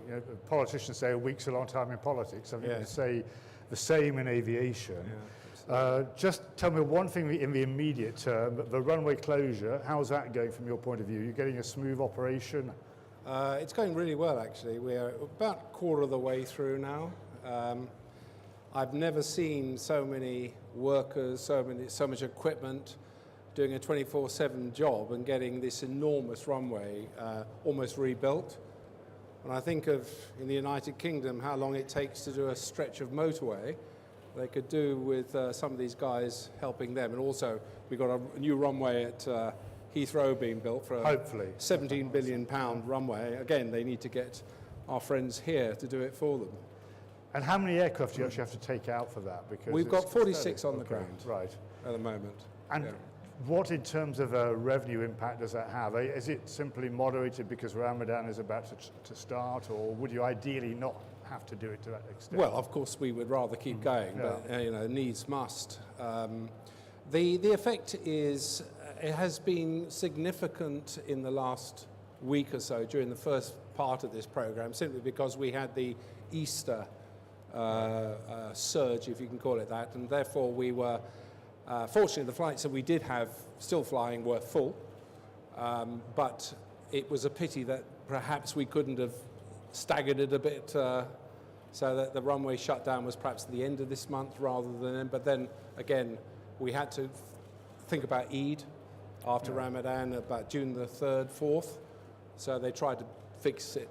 You know, politicians say a week's a long time in politics. I think Yeah. you say the same in aviation. Just tell me one thing in the immediate term, the runway closure, how's that going from your point of view? You're getting a smooth operation? It's going really well, actually. We're about a quarter of the way through now. I've never seen so many workers, so much equipment doing a 24/7 job and getting this enormous runway almost rebuilt. When I think of, in the United Kingdom, how long it takes to do a stretch of motorway, they could do with some of these guys helping them. And also, we've got a new runway at Heathrow being built for a Hopefully. £17 billion runway. Again, they need to get our friends here to do it for them. And how many aircraft do you actually have to take out for that? Because We've got 46 on the ground right. at the moment. And what, in terms of a revenue impact, does that have? Is it simply moderated because Ramadan is about to start, or would you ideally not have to do it to that extent? Well, of course, we would rather keep going, but needs must. The effect is, it has been significant in the last week or so during the first part of this program, simply because we had the Easter surge, if you can call it that, and therefore we were, fortunately the flights that we did have still flying were full, but it was a pity that perhaps we couldn't have staggered it a bit so that the runway shutdown was perhaps at the end of this month rather than, but then again we had to think about Eid after Ramadan, about June the 3rd, 4th, so they tried to fix it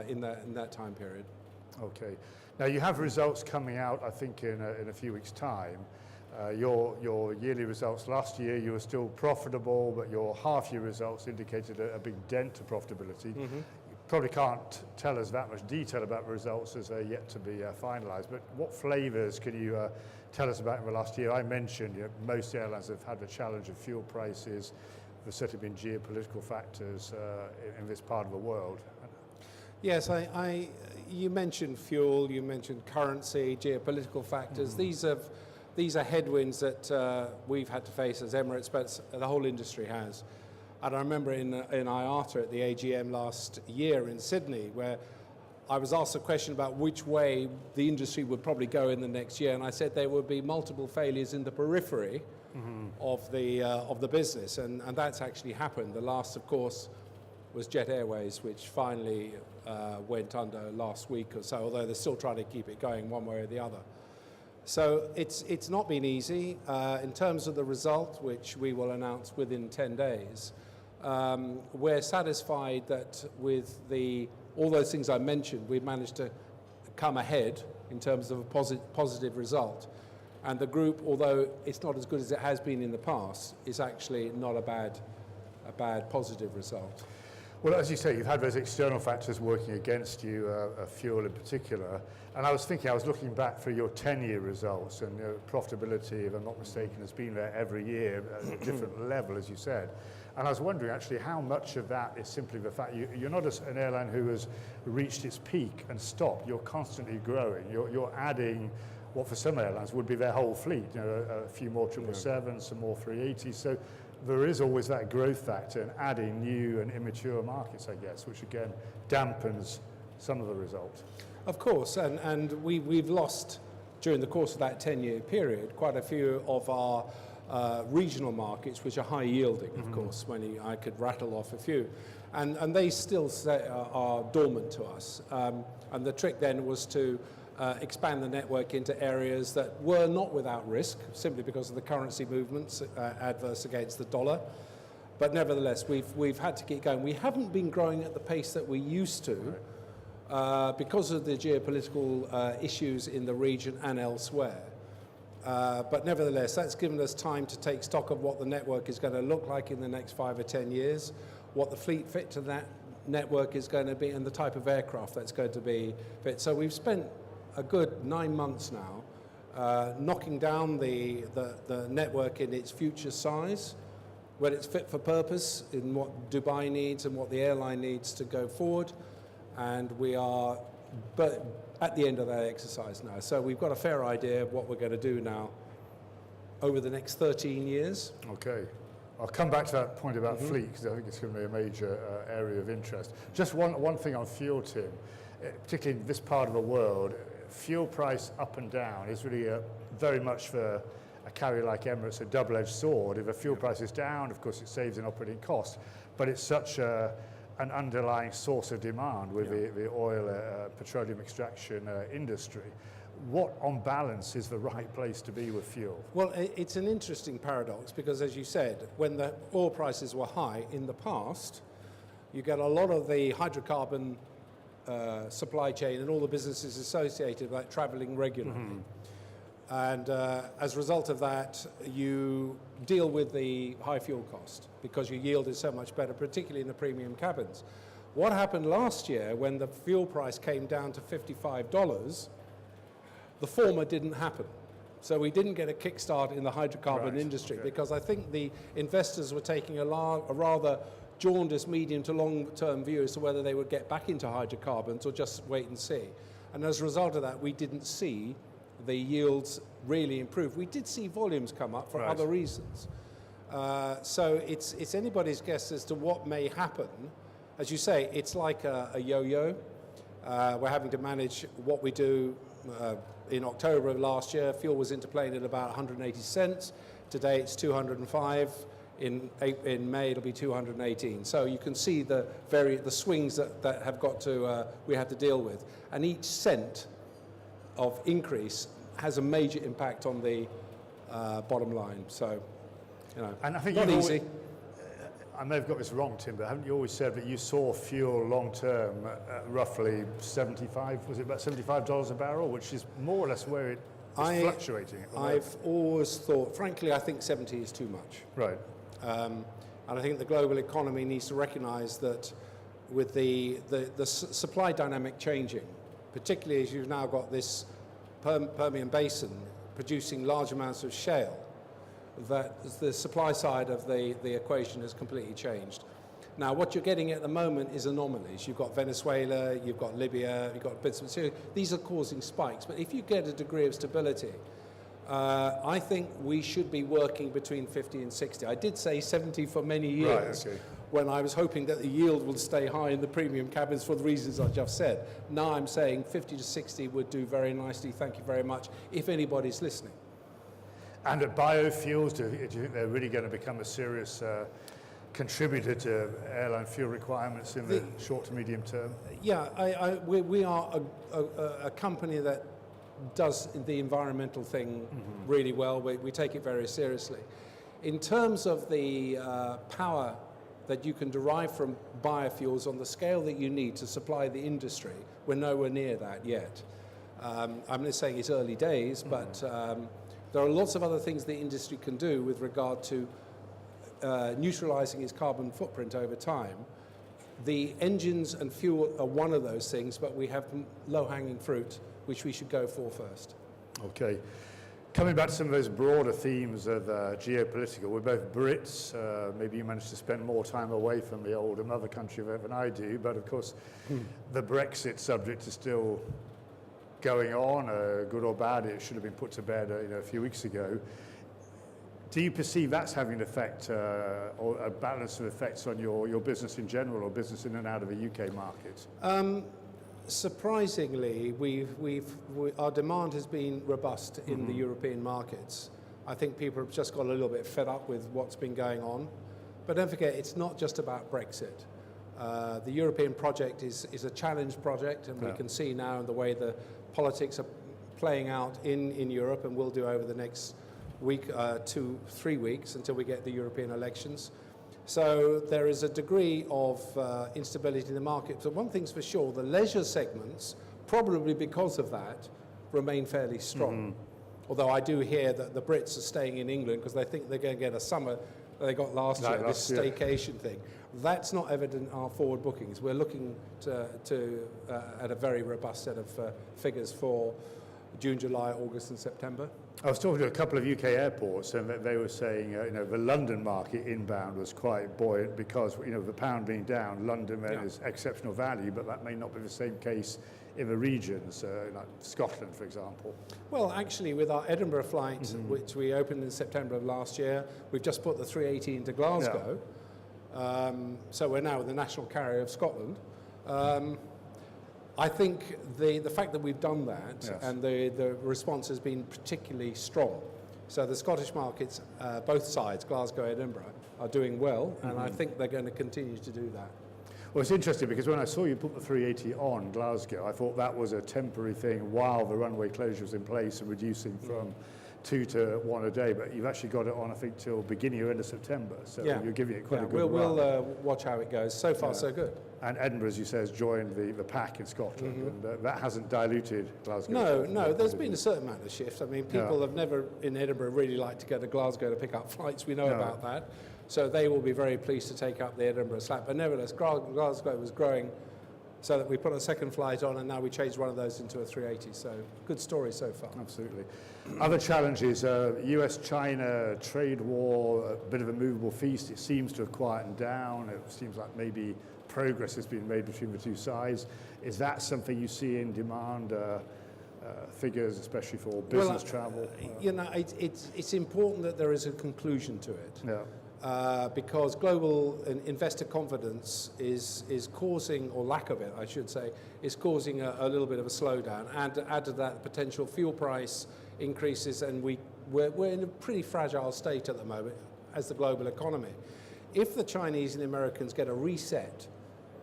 in that time period. Okay. Now you have results coming out, I think, in a few weeks' time. Your yearly results last year, you were still profitable, but your half-year results indicated a big dent to profitability. You probably can't tell us that much detail about results as they're yet to be finalised, but what flavours can you tell us about in the last year? I mentioned most airlines have had the challenge of fuel prices. There's certainly been geopolitical factors in this part of the world. Yes, you mentioned fuel, you mentioned currency, geopolitical factors. These are headwinds that we've had to face as Emirates, but the whole industry has. And I remember in IATA at the AGM last year in Sydney, where I was asked a question about which way the industry would probably go in the next year, and I said there would be multiple failures in the periphery of the business, and that's actually happened. The last, of course, was Jet Airways, which finally went under last week or so, although they're still trying to keep it going one way or the other. So it's not been easy. In terms of the result, which we will announce within 10 days, we're satisfied that with all those things I mentioned, we've managed to come ahead in terms of a positive result. And the group, although it's not as good as it has been in the past, is actually not a bad positive result. Well, as you say, you've had those external factors working against you, fuel in particular. And I was looking back through your 10-year results, and profitability, if I'm not mistaken, has been there every year at a different level, as you said. And I was wondering, actually, how much of that is simply the fact you're not an airline who has reached its peak and stopped. You're constantly growing. You're adding what for some airlines would be their whole fleet, a few more 777s, some more 380s. So there is always that growth factor and adding new and immature markets, I guess, which again dampens some of the results. Of course, and we've lost, during the course of that 10-year period, quite a few of our regional markets, which are high yielding, of course, I could rattle off a few. And they still are dormant to us. And the trick then was to expand the network into areas that were not without risk, simply because of the currency movements adverse against the dollar. But nevertheless, we've had to keep going. We haven't been growing at the pace that we used to because of the geopolitical issues in the region and elsewhere. But nevertheless, that's given us time to take stock of what the network is going to look like in the next 5 or 10 years, what the fleet fit to that network is going to be, and the type of aircraft that's going to be fit. So we've spent a good 9 months now knocking down the network in its future size, when it's fit for purpose, in what Dubai needs and what the airline needs to go forward. And we are at the end of that exercise now. So we've got a fair idea of what we're going to do now over the next 13 years. Okay. I'll come back to that point about fleet, because I think it's going to be a major area of interest. Just one thing on fuel, Tim. particularly in this part of the world, fuel price up and down is really very much for a carrier like Emirates a double-edged sword. If a fuel price is down, of course, it saves in operating costs, but it's such an underlying source of demand with the oil, petroleum extraction industry. What, on balance, is the right place to be with fuel? Well, it's an interesting paradox because, as you said, when the oil prices were high in the past, you get a lot of the hydrocarbon supply chain and all the businesses associated with that traveling regularly. And as a result of that, you deal with the high fuel cost because your yield is so much better, particularly in the premium cabins. What happened last year when the fuel price came down to $55, the former didn't happen. So we didn't get a kickstart in the hydrocarbon industry because I think the investors were taking a rather jaundiced medium to long-term view as to whether they would get back into hydrocarbons or just wait and see. And as a result of that, we didn't see the yields really improve. We did see volumes come up for other reasons. So it's anybody's guess as to what may happen. As you say, it's like a yo-yo. We're having to manage what we do. In October of last year, fuel was interplaying at about 180 cents. Today it's 205. In May it'll be 218. So you can see the swings that have got to we have to deal with, and each cent of increase has a major impact on the bottom line. So, you know, and I think not easy. I may have got this wrong, Tim, but haven't you always said that you saw fuel long term at roughly 75? Was it about $75 a barrel, which is more or less where it is fluctuating? I've always thought, frankly, I think 70 is too much. Right. And I think the global economy needs to recognise that with the supply dynamic changing, particularly as you've now got this Permian Basin producing large amounts of shale, that the supply side of the equation has completely changed. Now, what you're getting at the moment is anomalies. You've got Venezuela, you've got Libya, you've got bits of Syria. These are causing spikes. But if you get a degree of stability, I think we should be working between 50 and 60. I did say 70 for many years when I was hoping that the yield would stay high in the premium cabins for the reasons I just said. Now I'm saying 50 to 60 would do very nicely. Thank you very much, if anybody's listening. And biofuels, do you think they're really going to become a serious contributor to airline fuel requirements in the short to medium term? Yeah, we are a company that does the environmental thing really well. We take it very seriously. In terms of the power that you can derive from biofuels on the scale that you need to supply the industry, we're nowhere near that yet. I'm not saying it's early days, but there are lots of other things the industry can do with regard to neutralizing its carbon footprint over time. The engines and fuel are one of those things, but we have low-hanging fruit, which we should go for first. Okay. Coming back to some of those broader themes of geopolitical, we're both Brits. Maybe you managed to spend more time away from the older mother country than I do, but of course the Brexit subject is still going on, good or bad. It should have been put to bed a few weeks ago. Do you perceive that's having an effect or a balance of effects on your business in general or business in and out of the UK market? Surprisingly, our demand has been robust in the European markets. I think people have just got a little bit fed up with what's been going on. But don't forget, it's not just about Brexit. The European project is a challenge project, and we can see now in the way the politics are playing out in Europe, and will do over the next week, 2-3 weeks until we get the European elections. So there is a degree of instability in the market. So one thing's for sure, the leisure segments, probably because of that, remain fairly strong. Although I do hear that the Brits are staying in England because they think they're going to get a summer that they got last year, this staycation thing. That's not evident in our forward bookings. We're looking at a very robust set of figures for June, July, August and September. I was talking to a couple of UK airports, and they were saying, the London market inbound was quite buoyant because, the pound being down, London is exceptional value, but that may not be the same case in the regions, like Scotland, for example. Well, actually, with our Edinburgh flight, which we opened in September of last year, we've just put the 380 into Glasgow. So we're now the national carrier of Scotland. I think the fact that we've done that, Yes. and the response has been particularly strong. So the Scottish markets, both sides, Glasgow and Edinburgh, are doing well, and I think they're going to continue to do that. Well, it's interesting because when I saw you put the 380 on Glasgow, I thought that was a temporary thing while the runway closure was in place and reducing from 2 to 1 a day. But you've actually got it on, I think, till beginning or end of September. So you're giving it quite a good run. We'll watch how it goes. So far, so good. And Edinburgh, as you say, has joined the pack in Scotland, and that hasn't diluted Glasgow. No, there's been a certain amount of shift. I mean, people have never in Edinburgh really liked to go to Glasgow to pick up flights. We know about that. So they will be very pleased to take up the Edinburgh slap. But nevertheless, Glasgow was growing so that we put a second flight on, and now we changed one of those into a 380. So good story so far. Absolutely. Other challenges, US-China trade war, a bit of a movable feast. It seems to have quietened down. It seems like maybe progress has been made between the two sides. Is that something you see in demand figures, especially for business travel? You know, it's important that there is a conclusion to it. Yeah. Because global investor confidence is causing, or lack of it, I should say, is causing a little bit of a slowdown. And add to that, potential fuel price increases, and we're in a pretty fragile state at the moment as the global economy. If the Chinese and the Americans get a reset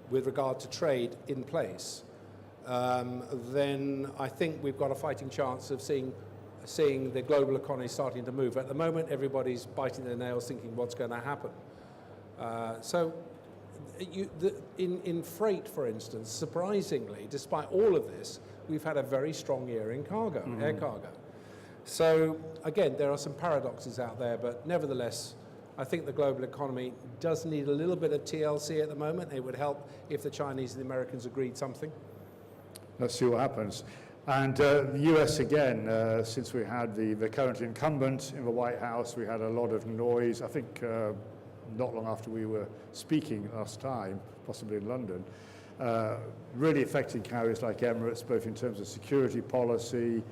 with regard to trade in place, then I think we've got a fighting chance of seeing the global economy starting to move. At the moment, everybody's biting their nails thinking what's going to happen. In freight, for instance, surprisingly, despite all of this, we've had a very strong year in cargo, air cargo. So again, there are some paradoxes out there, but nevertheless, I think the global economy does need a little bit of TLC at the moment. It would help if the Chinese and the Americans agreed something. Let's see what happens. And the US again, since we had the current incumbent in the White House, we had a lot of noise. I think not long after we were speaking last time, possibly in London, really affecting carriers like Emirates, both in terms of security policy,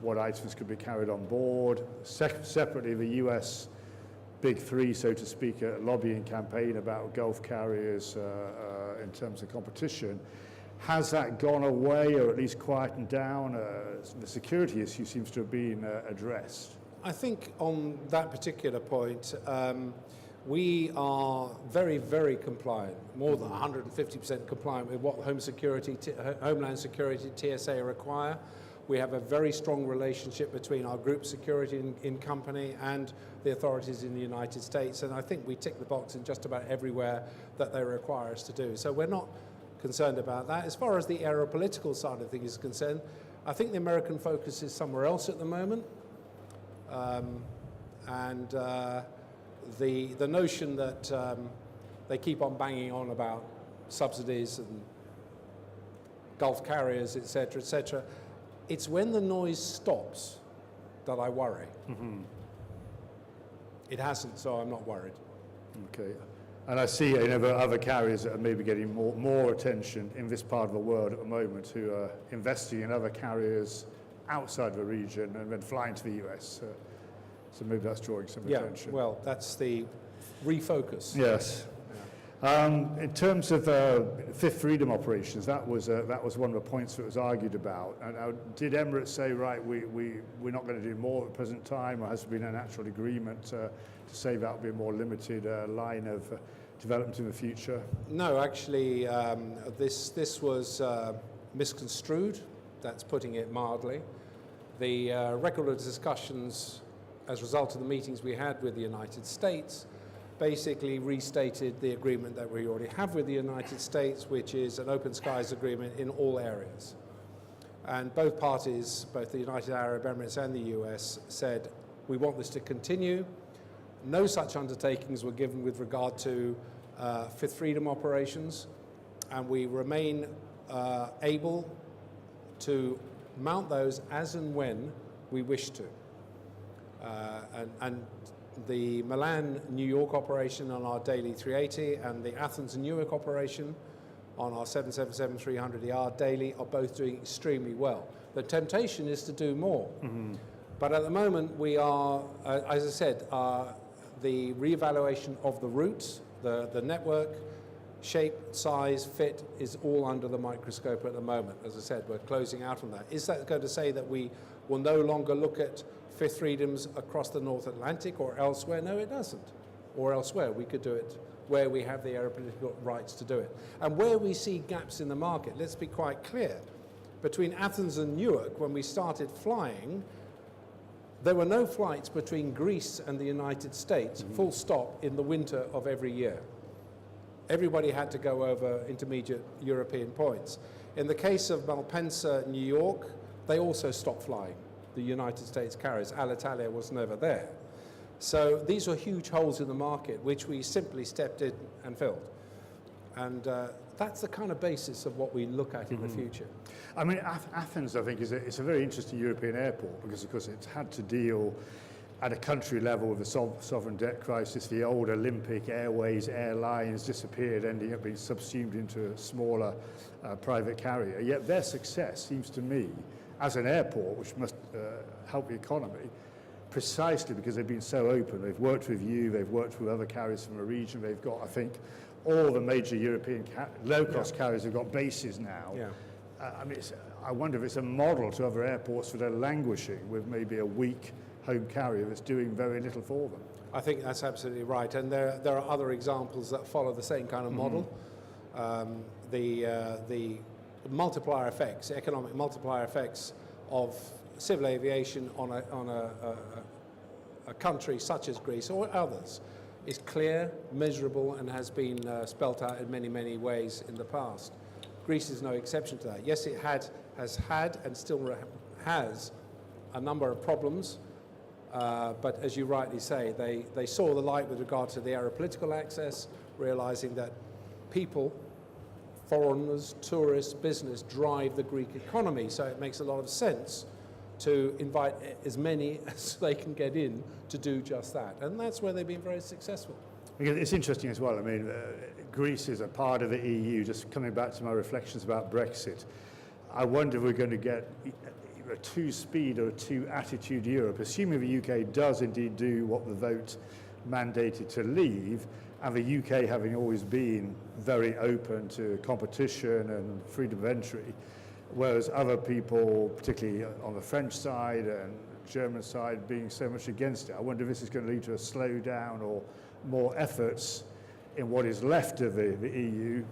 what items could be carried on board. Separately, the US Big Three, so to speak, a lobbying campaign about Gulf carriers in terms of competition. Has that gone away or at least quietened down? The security issue seems to have been addressed. I think on that particular point, we are very, very compliant, more than 150% compliant with what Homeland Security, TSA require. We have a very strong relationship between our group security in company and the authorities in the United States, and I think we tick the box in just about everywhere that they require us to do. So we're not concerned about that. As far as the aeropolitical side of things is concerned, I think the American focus is somewhere else at the moment. The notion that they keep on banging on about subsidies and Gulf carriers, etc., it's when the noise stops that I worry. It hasn't, so I'm not worried. Okay. And I see other carriers that are maybe getting more attention in this part of the world at the moment, who are investing in other carriers outside the region and then flying to the US. So maybe that's drawing some attention. Well, that's the refocus. Yes. In terms of Fifth Freedom operations, that was one of the points that was argued about. And did Emirates say, right, we're not going to do more at the present time, or has there been an actual agreement to say that will be a more limited line of development in the future? No, actually, this was misconstrued. That's putting it mildly. The record of discussions as a result of the meetings we had with the United States basically restated the agreement that we already have with the United States, which is an open skies agreement in all areas. And both parties, both the United Arab Emirates and the US, said, we want this to continue. No such undertakings were given with regard to Fifth Freedom operations, and we remain able to mount those as and when we wish to. And the Milan-New York operation on our daily 380 and the Athens and Newark operation on our 777-300ER daily are both doing extremely well. The temptation is to do more. But at the moment we are, as I said, the reevaluation of the routes, the network, Shape, size, fit is all under the microscope at the moment. As I said, we're closing out on that. Is that going to say that we will no longer look at fifth freedoms across the North Atlantic or elsewhere? No, it doesn't. Or elsewhere. We could do it where we have the aeropolitical rights to do it. And where we see gaps in the market, let's be quite clear. Between Athens and Newark, when we started flying, there were no flights between Greece and the United States, full stop, in the winter of every year. Everybody had to go over intermediate European points. In the case of Malpensa, New York, they also stopped flying. The United States carriers, Alitalia was never there. So these were huge holes in the market, which we simply stepped in and filled. And that's the kind of basis of what we look at in the future. I mean, Athens, I think, it's a very interesting European airport because, of course, it's had to deal at a country level with the sovereign debt crisis. The old Olympic Airways airlines disappeared, ending up being subsumed into a smaller private carrier. Yet their success seems to me, as an airport, which must help the economy, precisely because they've been so open. They've worked with you, they've worked with other carriers from the region. They've got, I think, all the major European low-cost carriers have got bases now. Yeah. I mean, I wonder if it's a model to other airports that are languishing with maybe a weak home carrier that's doing very little for them. I think that's absolutely right, and there are other examples that follow the same kind of model. The multiplier effects, economic multiplier effects of civil aviation on a country such as Greece or others is clear, measurable, and has been spelt out in many, many ways in the past. Greece is no exception to that. Yes, it has had and still has a number of problems. But as you rightly say, they saw the light with regard to the aeropolitical access, realizing that people, foreigners, tourists, business drive the Greek economy. So it makes a lot of sense to invite as many as they can get in to do just that. And that's where they've been very successful. It's interesting as well. I mean, Greece is a part of the EU. Just coming back to my reflections about Brexit, I wonder if we're going to get a two-speed or a two-attitude Europe, assuming the UK does indeed do what the vote mandated to leave, and the UK having always been very open to competition and freedom of entry, whereas other people, particularly on the French side and German side, being so much against it. I wonder if this is going to lead to a slowdown or more efforts in what is left of the EU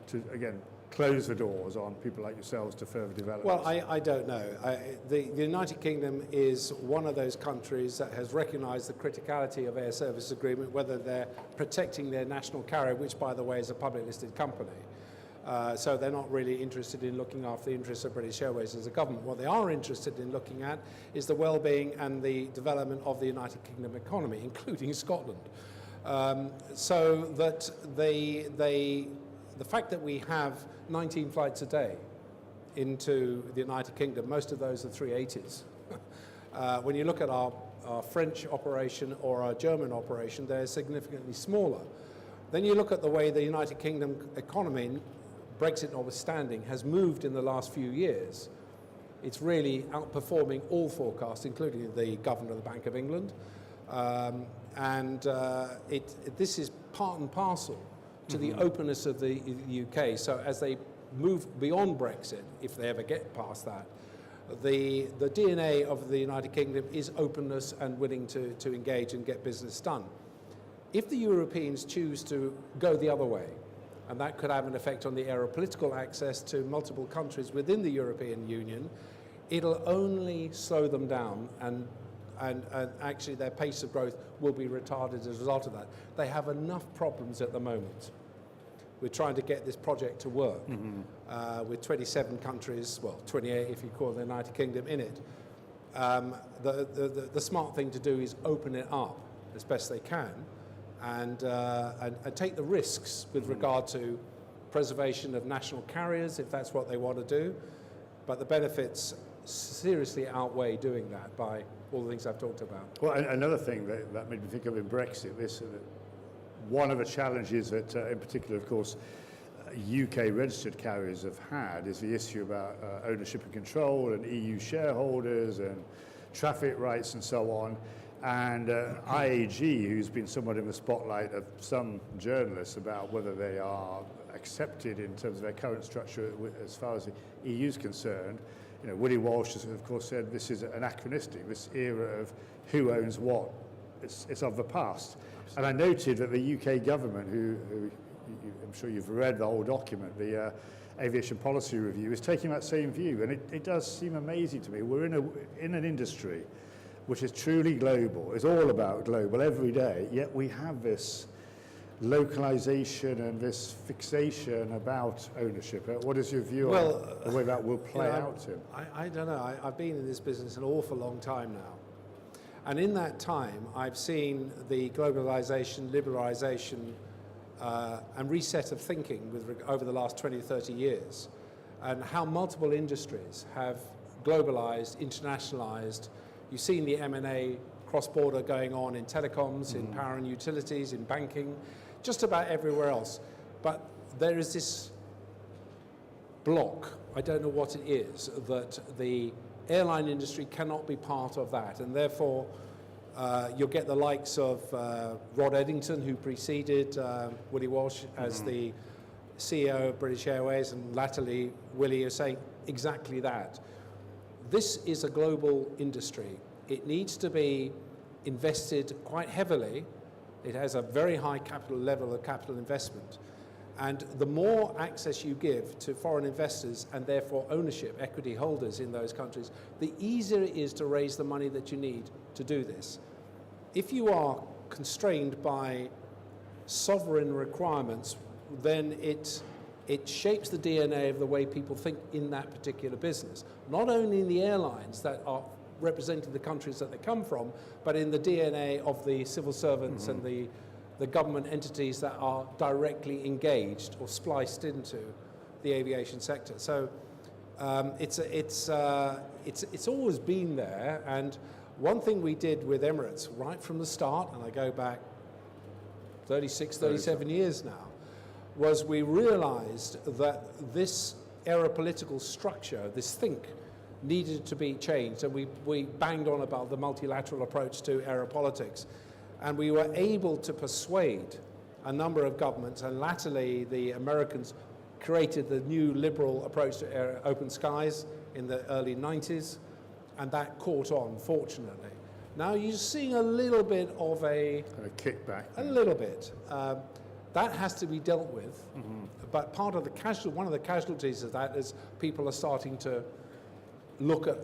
to, again, close the doors on people like yourselves to further develop? Well, I don't know. The United Kingdom is one of those countries that has recognised the criticality of air service agreement, whether they're protecting their national carrier, which, by the way, is a public listed company. So they're not really interested in looking after the interests of British Airways as a government. What they are interested in looking at is the well-being and the development of the United Kingdom economy, including Scotland. So that the fact that we have 19 flights a day into the United Kingdom, most of those are 380s. When you look at our French operation or our German operation, they're significantly smaller. Then you look at the way the United Kingdom economy, Brexit notwithstanding, has moved in the last few years. It's really outperforming all forecasts, including the Governor of the Bank of England. This is part and parcel to the openness of the UK. So as they move beyond Brexit, if they ever get past that, the DNA of the United Kingdom is openness and willing to engage and get business done. If the Europeans choose to go the other way, and that could have an effect on the aeropolitical access to multiple countries within the European Union, it'll only slow them down, and actually their pace of growth will be retarded as a result of that. They have enough problems at the moment. We're trying to get this project to work with 27 countries, well, 28 if you call the United Kingdom in it. The smart thing to do is open it up as best they can and take the risks with regard to preservation of national carriers, if that's what they want to do. But the benefits seriously outweigh doing that by all the things I've talked about. Well, another thing that made me think of in Brexit, one of the challenges that, in particular, of course, UK registered carriers have had is the issue about ownership and control and EU shareholders and traffic rights and so on. And IAG, who's been somewhat in the spotlight of some journalists about whether they are accepted in terms of their current structure as far as the EU is concerned, Willie Walsh has of course said this is anachronistic, this era of who owns what, it's of the past. Absolutely. And I noted that the UK government, who I'm sure you've read the whole document, the Aviation Policy Review, is taking that same view. And it does seem amazing to me. We're in an industry which is truly global, is all about global every day, yet we have this localization and this fixation about ownership. What is your view on the way that will play out, Tim? I don't know. I've been in this business an awful long time now. And in that time, I've seen the globalization, liberalization, and reset of thinking over the last 20, 30 years, and how multiple industries have globalized, internationalized. You've seen the M&A cross-border going on in telecoms, in power and utilities, in banking, just about everywhere else. But there is this block, I don't know what it is, that the airline industry cannot be part of that. And therefore, you'll get the likes of Rod Eddington, who preceded Willie Walsh as the CEO of British Airways, and latterly Willie is saying exactly that. This is a global industry. It needs to be invested quite heavily. It has a very high capital level of capital investment. And the more access you give to foreign investors and therefore ownership, equity holders in those countries, the easier it is to raise the money that you need to do this. If you are constrained by sovereign requirements, then it shapes the DNA of the way people think in that particular business. Not only in the airlines that are representing the countries that they come from, but in the DNA of the civil servants and the government entities that are directly engaged or spliced into the aviation sector. So it's always been there. And one thing we did with Emirates right from the start, and I go back 36, 37 years now, was we realized that this aeropolitical structure, this think, needed to be changed. And we banged on about the multilateral approach to aeropolitics. And we were able to persuade a number of governments, and latterly the Americans created the new liberal approach to open skies in the early 90s, and that caught on, fortunately. Now you're seeing a little bit of a kickback. A little bit. That has to be dealt with, but one of the casualties of that is people are starting to look at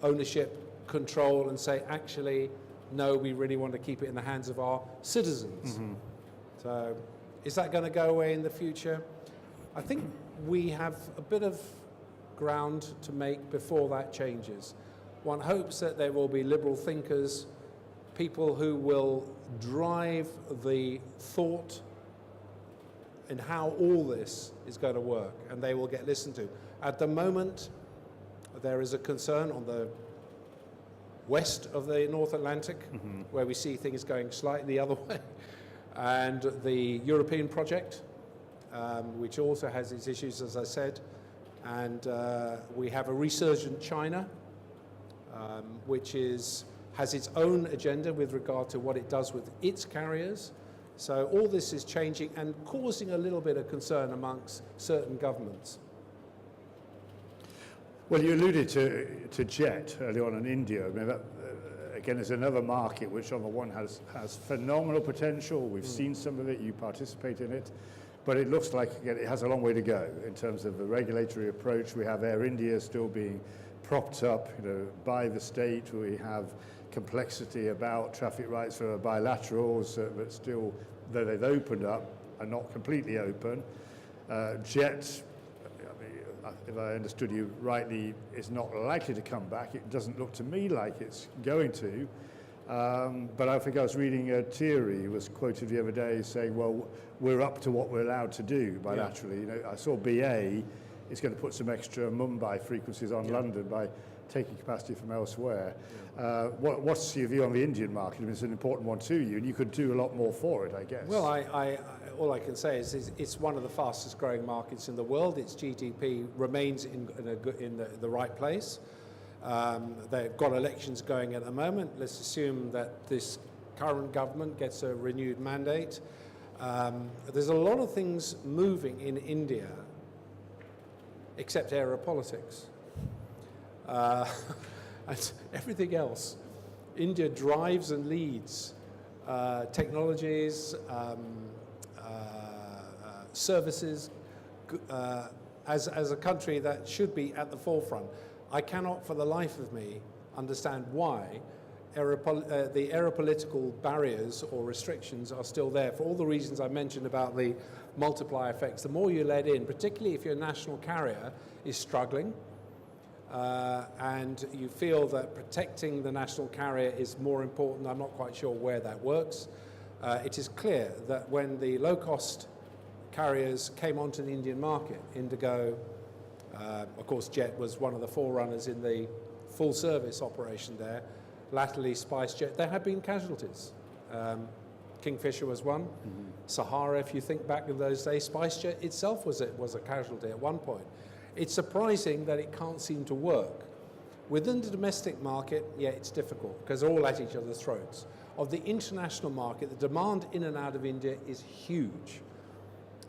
ownership, control, and say, actually, no, we really want to keep it in the hands of our citizens. So is that going to go away in the future? I think we have a bit of ground to make before that changes. One hopes that there will be liberal thinkers, people who will drive the thought in how all this is going to work, and they will get listened to. At the moment, there is a concern on the west of the North Atlantic, where we see things going slightly the other way, and the European project, which also has its issues, as I said, and we have a resurgent China, which has its own agenda with regard to what it does with its carriers. So all this is changing and causing a little bit of concern amongst certain governments. Well, you alluded to jet early on in India. I mean, that, again, is another market which on the one has phenomenal potential. We've seen some of it, you participate in it, but it looks like, again, it has a long way to go in terms of the regulatory approach. We have Air India still being propped up, by the state. We have complexity about traffic rights for bilaterals that still, though they've opened up, are not completely open. Jet, if I understood you rightly, is not likely to come back. It doesn't look to me like it's going to. But I think I was reading Thierry was quoted the other day saying, well, we're up to what we're allowed to do bilaterally. Yeah. I saw BA is going to put some extra Mumbai frequencies on London by taking capacity from elsewhere. Yeah. What's your view on the Indian market? I mean, it's an important one to you, and you could do a lot more for it, I guess. Well, all I can say is it's one of the fastest growing markets in the world. Its GDP remains in the right place. They've got elections going at the moment. Let's assume that this current government gets a renewed mandate. There's a lot of things moving in India, except aeropolitics. And everything else. India drives and leads technologies, services, as a country that should be at the forefront. I cannot for the life of me understand why the aeropolitical barriers or restrictions are still there for all the reasons I mentioned about the multiplier effects. The more you let in, particularly if your national carrier is struggling, and you feel that protecting the national carrier is more important, I'm not quite sure where that works. It is clear that when the low-cost carriers came onto the Indian market, Indigo, of course Jet was one of the forerunners in the full-service operation there, latterly SpiceJet, there have been casualties. Kingfisher was one. Sahara, if you think back in those days, SpiceJet itself was a casualty at one point. It's surprising that it can't seem to work. Within the domestic market, yeah, it's difficult because they're all at each other's throats. Of the international market, the demand in and out of India is huge.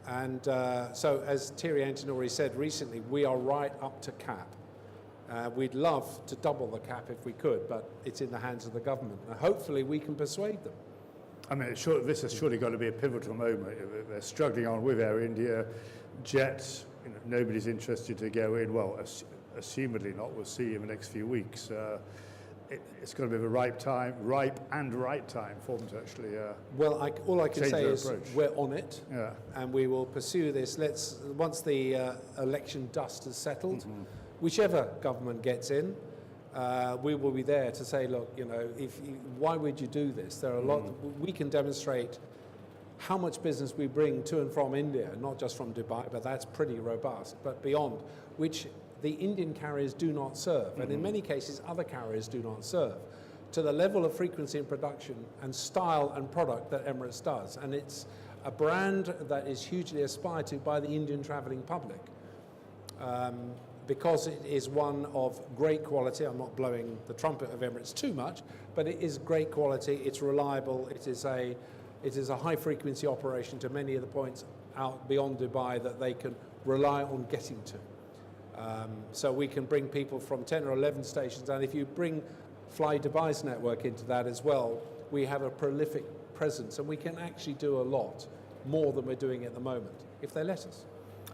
And so, as Thierry Antinori said recently, we are right up to cap. We'd love to double the cap if we could, but it's in the hands of the government. And hopefully we can persuade them. I mean, this has surely got to be a pivotal moment. They're struggling on with Air India. Jets, nobody's interested to go in. Well, assumedly not. We'll see in the next few weeks. It's got to be the ripe and right time for them to actually well, all I can say is approach. We're on it, Yeah. and we will pursue this. Once the election dust has settled, whichever government gets in, we will be there to say, look, why would you do this? There are a lot. We can demonstrate how much business we bring to and from India, not just from Dubai, but that's pretty robust, but beyond, which the Indian carriers do not serve, and in many cases other carriers do not serve, to the level of frequency and production and style and product that Emirates does. And it's a brand that is hugely aspired to by the Indian travelling public, because it is one of great quality. I'm not blowing the trumpet of Emirates too much, but it is great quality, it's reliable, it is a high frequency operation to many of the points out beyond Dubai that they can rely on getting to. So we can bring people from 10 or 11 stations, and if you bring Fly Dubai's network into that as well, we have a prolific presence, and we can actually do a lot more than we're doing at the moment, if they let us.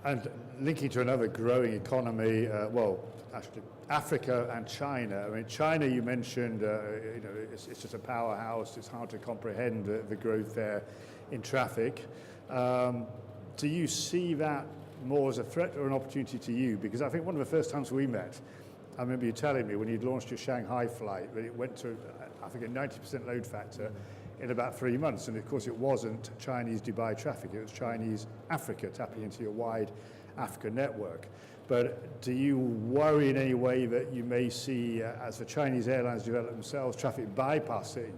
And linking to another growing economy, actually Africa and China. I mean, China, you mentioned, it's just a powerhouse. It's hard to comprehend the growth there in traffic. Do you see that more as a threat or an opportunity to you? Because I think one of the first times we met, I remember you telling me when you'd launched your Shanghai flight that it went to, I think, a 90% load factor in about 3 months. And of course, it wasn't Chinese Dubai traffic, it was Chinese Africa tapping into your wide Africa network. But do you worry in any way that you may see, as the Chinese airlines develop themselves, traffic bypassing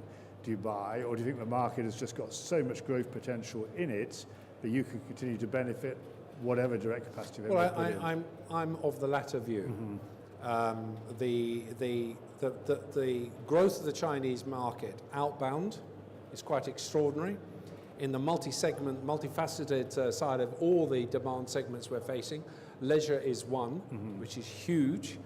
Dubai, or do you think the market has just got so much growth potential in it that you can continue to benefit whatever direct capacity they Well, put in? I'm of the latter view. The growth of the Chinese market outbound is quite extraordinary. In the multi-segment, multifaceted side of all the demand segments we're facing, leisure is one, which is huge.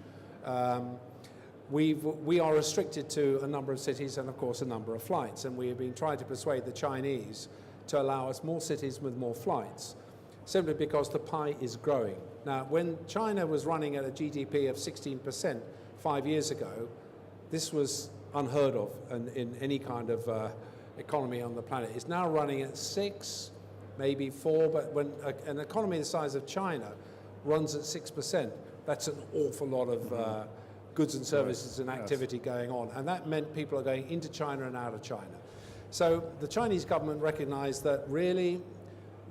We are restricted to a number of cities and, of course, a number of flights, and we have been trying to persuade the Chinese to allow us more cities with more flights, simply because the pie is growing. Now, when China was running at a GDP of 16% 5 years ago, this was unheard of in any kind of economy on the planet. It's now running at 6, maybe 4, but when an economy the size of China runs at 6%, that's an awful lot of goods and services and activity going on. And that meant people are going into China and out of China. So the Chinese government recognized that really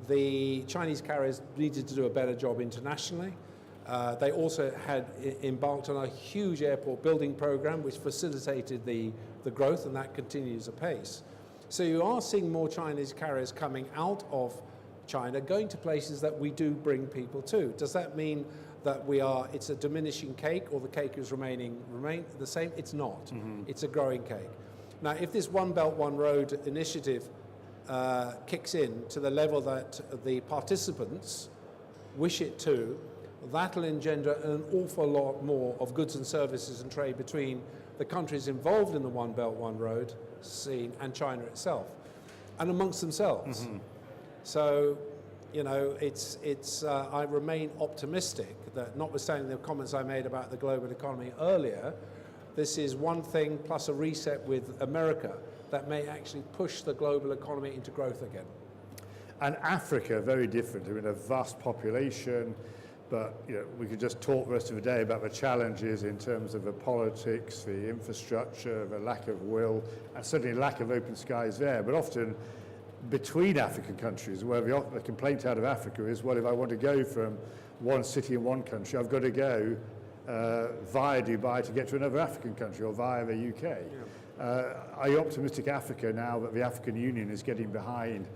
the Chinese carriers needed to do a better job internationally. They also had embarked on a huge airport building program which facilitated the growth, and that continues apace. So you are seeing more Chinese carriers coming out of China, going to places that we do bring people to. Does that mean that it's a diminishing cake, or the cake is remain the same? It's not. It's a growing cake. Now, if this One Belt, One Road initiative kicks in to the level that the participants wish it to, that'll engender an awful lot more of goods and services and trade between the countries involved in the One Belt, One Road scene and China itself, and amongst themselves. So, you know, I remain optimistic that, notwithstanding the comments I made about the global economy earlier, this is one thing plus a reset with America that may actually push the global economy into growth again. And Africa, very different. I mean, a vast population, but you know, we could just talk the rest of the day about the challenges in terms of the politics, the infrastructure, the lack of will, and certainly lack of open skies there. But often between African countries, where the complaint out of Africa is, well, if I want to go from one city in one country, I've got to go via Dubai to get to another African country, or via the UK. Yeah. Are you optimistic Africa, now that the African Union is getting behind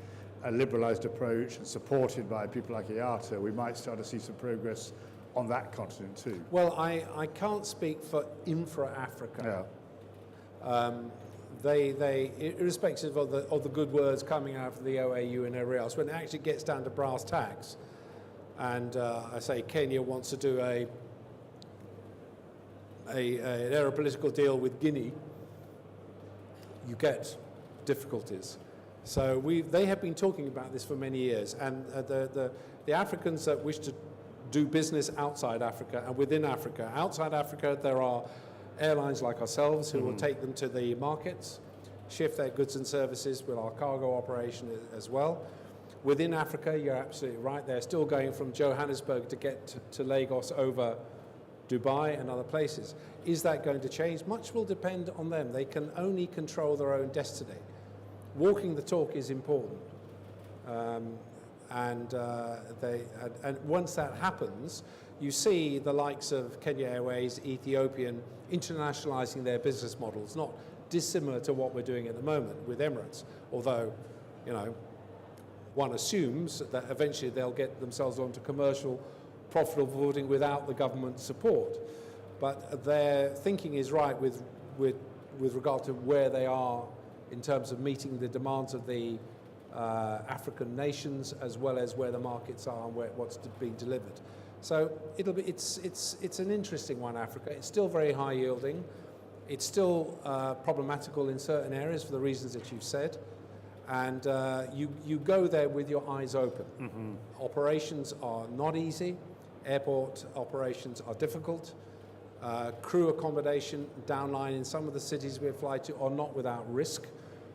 a liberalised approach and supported by people like IATA, we might start to see some progress on that continent too? Well, I can't speak for infra-Africa. Yeah. They, irrespective of the good words coming out of the OAU and everywhere else, when it actually gets down to brass tacks, and I say Kenya wants to do an aeropolitical deal with Guinea, you get difficulties. So they have been talking about this for many years, and the Africans that wish to do business outside Africa and within Africa. Outside Africa, there are airlines like ourselves who will take them to the markets, shift their goods and services with our cargo operation as well. Within Africa, you're absolutely right. They're still going from Johannesburg to get to Lagos over Dubai and other places. Is that going to change? Much will depend on them. They can only control their own destiny. Walking the talk is important. And once that happens, you see the likes of Kenya Airways, Ethiopian, internationalizing their business models, not dissimilar to what we're doing at the moment with Emirates, although, you know, one assumes that eventually they'll get themselves onto commercial, profitable footing without the government support. But their thinking is right with regard to where they are in terms of meeting the demands of the African nations, as well as where the markets are and what's being delivered. So it's an interesting one, Africa. It's still very high yielding. It's still problematical in certain areas for the reasons that you've said. And you go there with your eyes open. Operations are not easy. Airport operations are difficult. Crew accommodation downline in some of the cities we fly to are not without risk.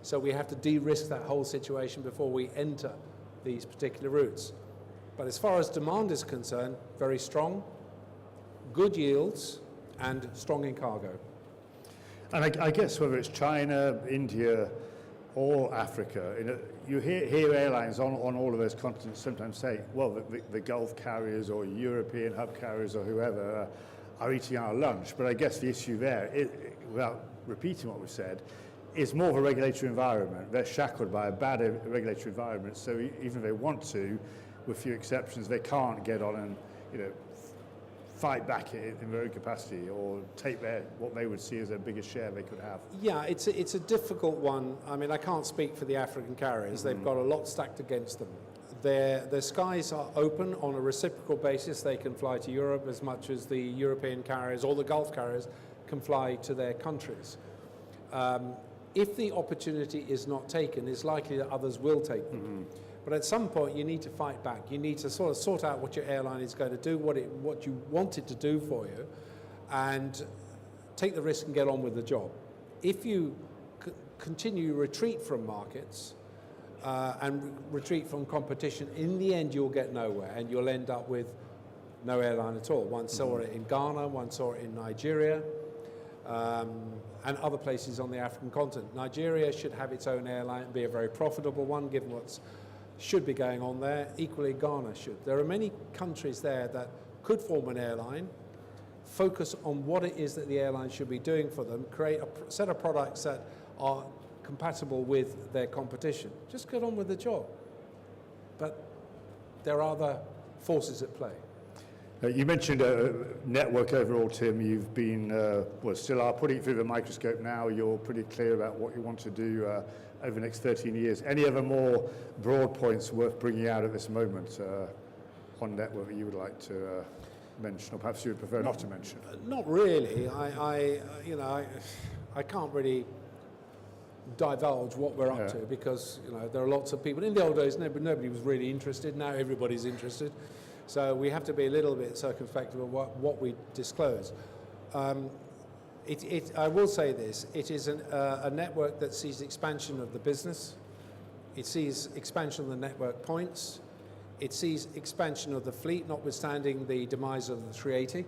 So we have to de-risk that whole situation before we enter these particular routes. But as far as demand is concerned, very strong, good yields, and strong in cargo. And I guess whether it's China, India, or Africa, you hear airlines on all of those continents sometimes say, well, the Gulf carriers or European hub carriers or whoever are eating our lunch. But I guess the issue there, without repeating what we said, is more of a regulatory environment. They're shackled by a bad regulatory environment, so even if they want to, with few exceptions, they can't get on and, you know, fight back in their own capacity or take what they would see as their biggest share they could have. Yeah, it's a difficult one. I mean, I can't speak for the African carriers. They've got a lot stacked against them. Their skies are open on a reciprocal basis. They can fly to Europe as much as the European carriers or the Gulf carriers can fly to their countries. If the opportunity is not taken, it's likely that others will take them. But at some point, you need to fight back. You need to sort of sort out what your airline is going to do, what you want it to do for you, and take the risk and get on with the job. If you continue to retreat from markets and retreat from competition, in the end, you'll get nowhere, and you'll end up with no airline at all. One saw it in Ghana, one saw it in Nigeria, and other places on the African continent. Nigeria should have its own airline and be a very profitable one, given what's should be going on there. Equally, Ghana should. There are many countries there that could form an airline, focus on what it is that the airline should be doing for them, create a set of products that are compatible with their competition. Just get on with the job. But there are other forces at play. You mentioned network overall, Tim. You've been, still are putting it through the microscope now. You're pretty clear about what you want to do over the next 13 years. Any other more broad points worth bringing out at this moment on network that you would like to mention, or perhaps you would prefer not to mention? Not really. I can't really divulge what we're up to, because there are lots of people. In the old days, nobody was really interested. Now everybody's interested. So we have to be a little bit circumspect about what we disclose. I will say this, it is a network that sees expansion of the business, it sees expansion of the network points, it sees expansion of the fleet, notwithstanding the demise of the 380,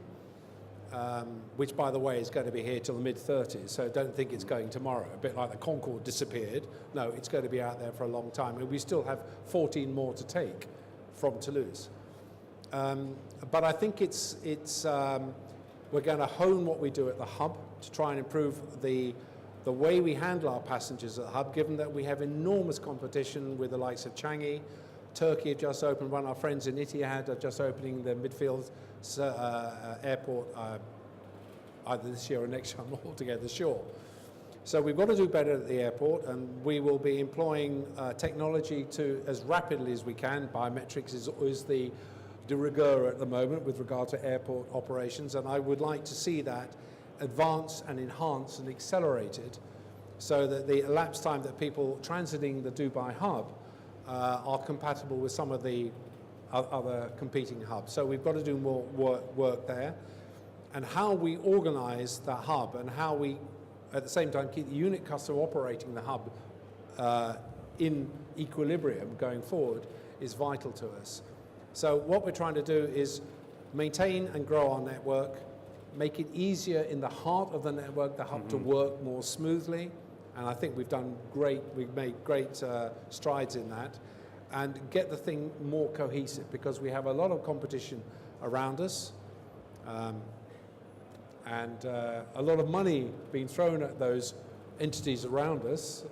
which, by the way, is going to be here till the mid-30s, so don't think it's going tomorrow. A bit like the Concorde disappeared. No, it's going to be out there for a long time, and we still have 14 more to take from Toulouse. But I think we're going to hone what we do at the hub to try and improve the way we handle our passengers at the hub, given that we have enormous competition with the likes of Changi. Turkey have just opened, one of our friends in Etihad are just opening their midfield airport either this year or next year, I'm not altogether sure. So we've got to do better at the airport, and we will be employing technology to, as rapidly as we can. Biometrics is the de rigueur at the moment with regard to airport operations, and I would like to see that advanced and enhanced and accelerated so that the elapsed time that people transiting the Dubai hub are compatible with some of the other competing hubs. So we've got to do more work there, and how we organize the hub and how we at the same time keep the unit costs of operating the hub in equilibrium going forward is vital to us. So what we're trying to do is maintain and grow our network, make it easier in the heart of the network, the hub to work more smoothly, and I think we've made great strides in that, and get the thing more cohesive, because we have a lot of competition around us, and a lot of money being thrown at those entities around us,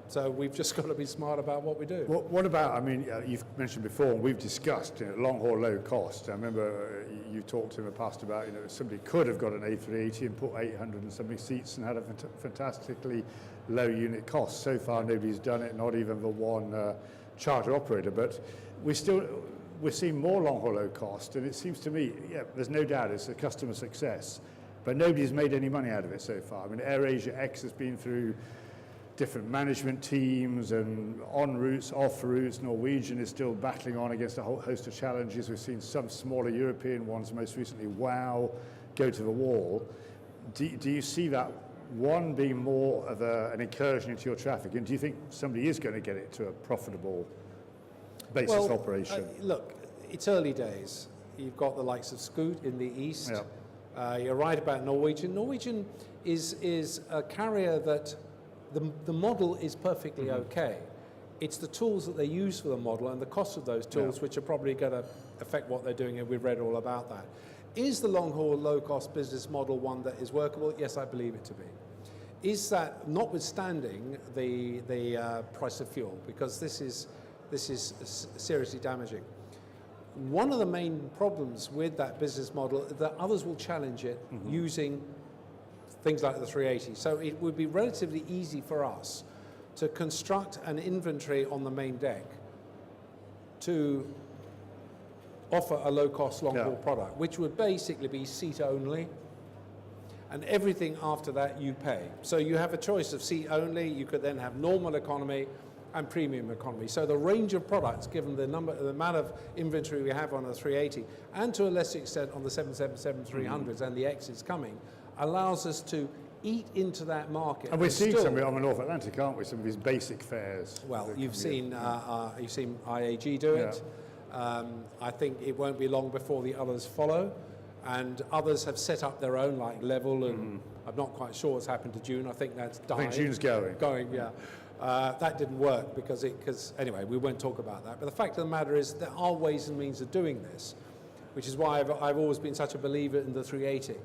so we've just got to be smart about what we do. What about, I mean, you've mentioned before, and we've discussed long haul, low cost. I remember you talked in the past about, somebody could have got an A380 and put 800 and something seats and had a fantastically low unit cost. So far, nobody's done it, not even the one charter operator, but we're seeing more long haul, low cost, and it seems to me, there's no doubt it's a customer success. But nobody's made any money out of it so far. I mean, AirAsia X has been through different management teams and on routes, off routes. Norwegian is still battling on against a whole host of challenges. We've seen some smaller European ones, most recently WOW, go to the wall. Do you see that one being more of an incursion into your traffic? And do you think somebody is going to get it to a profitable basis of operation? Look, it's early days. You've got the likes of Scoot in the east. Yeah. You're right about Norwegian. Norwegian is a carrier that the model is perfectly okay. It's the tools that they use for the model and the cost of those tools which are probably going to affect what they're doing, and we've read all about that. Is the long-haul, low-cost business model one that is workable? Yes, I believe it to be. Is that, notwithstanding the price of fuel, because this is seriously damaging. One of the main problems with that business model is that others will challenge it using things like the 380. So it would be relatively easy for us to construct an inventory on the main deck to offer a low-cost long-haul product, which would basically be seat only, and everything after that you pay. So you have a choice of seat only. You could then have normal economy and premium economy. So the range of products, given the amount of inventory we have on the 380, and to a lesser extent on the 777-300s and the X's coming, allows us to eat into that market. And we're seeing some on the North Atlantic, aren't we? Some of these basic fares. Well, you've seen IAG do it. I think it won't be long before the others follow, and others have set up their own, like Level, and I'm not quite sure what's happened to June. I think that's died. I think June's going. Yeah. That didn't work because anyway, we won't talk about that. But the fact of the matter is there are ways and means of doing this, which is why I've always been such a believer in the 380,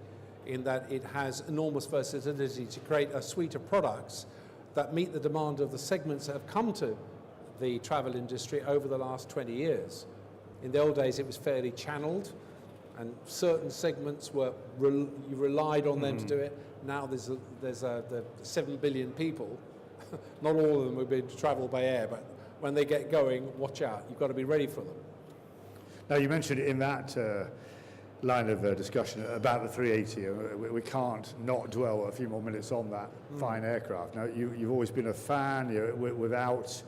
in that it has enormous versatility to create a suite of products that meet the demand of the segments that have come to the travel industry over the last 20 years. In the old days, it was fairly channeled, and certain segments you relied on them to do it. Now there's the 7 billion people. Not all of them will be able to travel by air, but when they get going, watch out. You've got to be ready for them. Now, you mentioned in that line of discussion about the 380. We can't not dwell a few more minutes on that fine aircraft. Now, you've always been a fan. Without,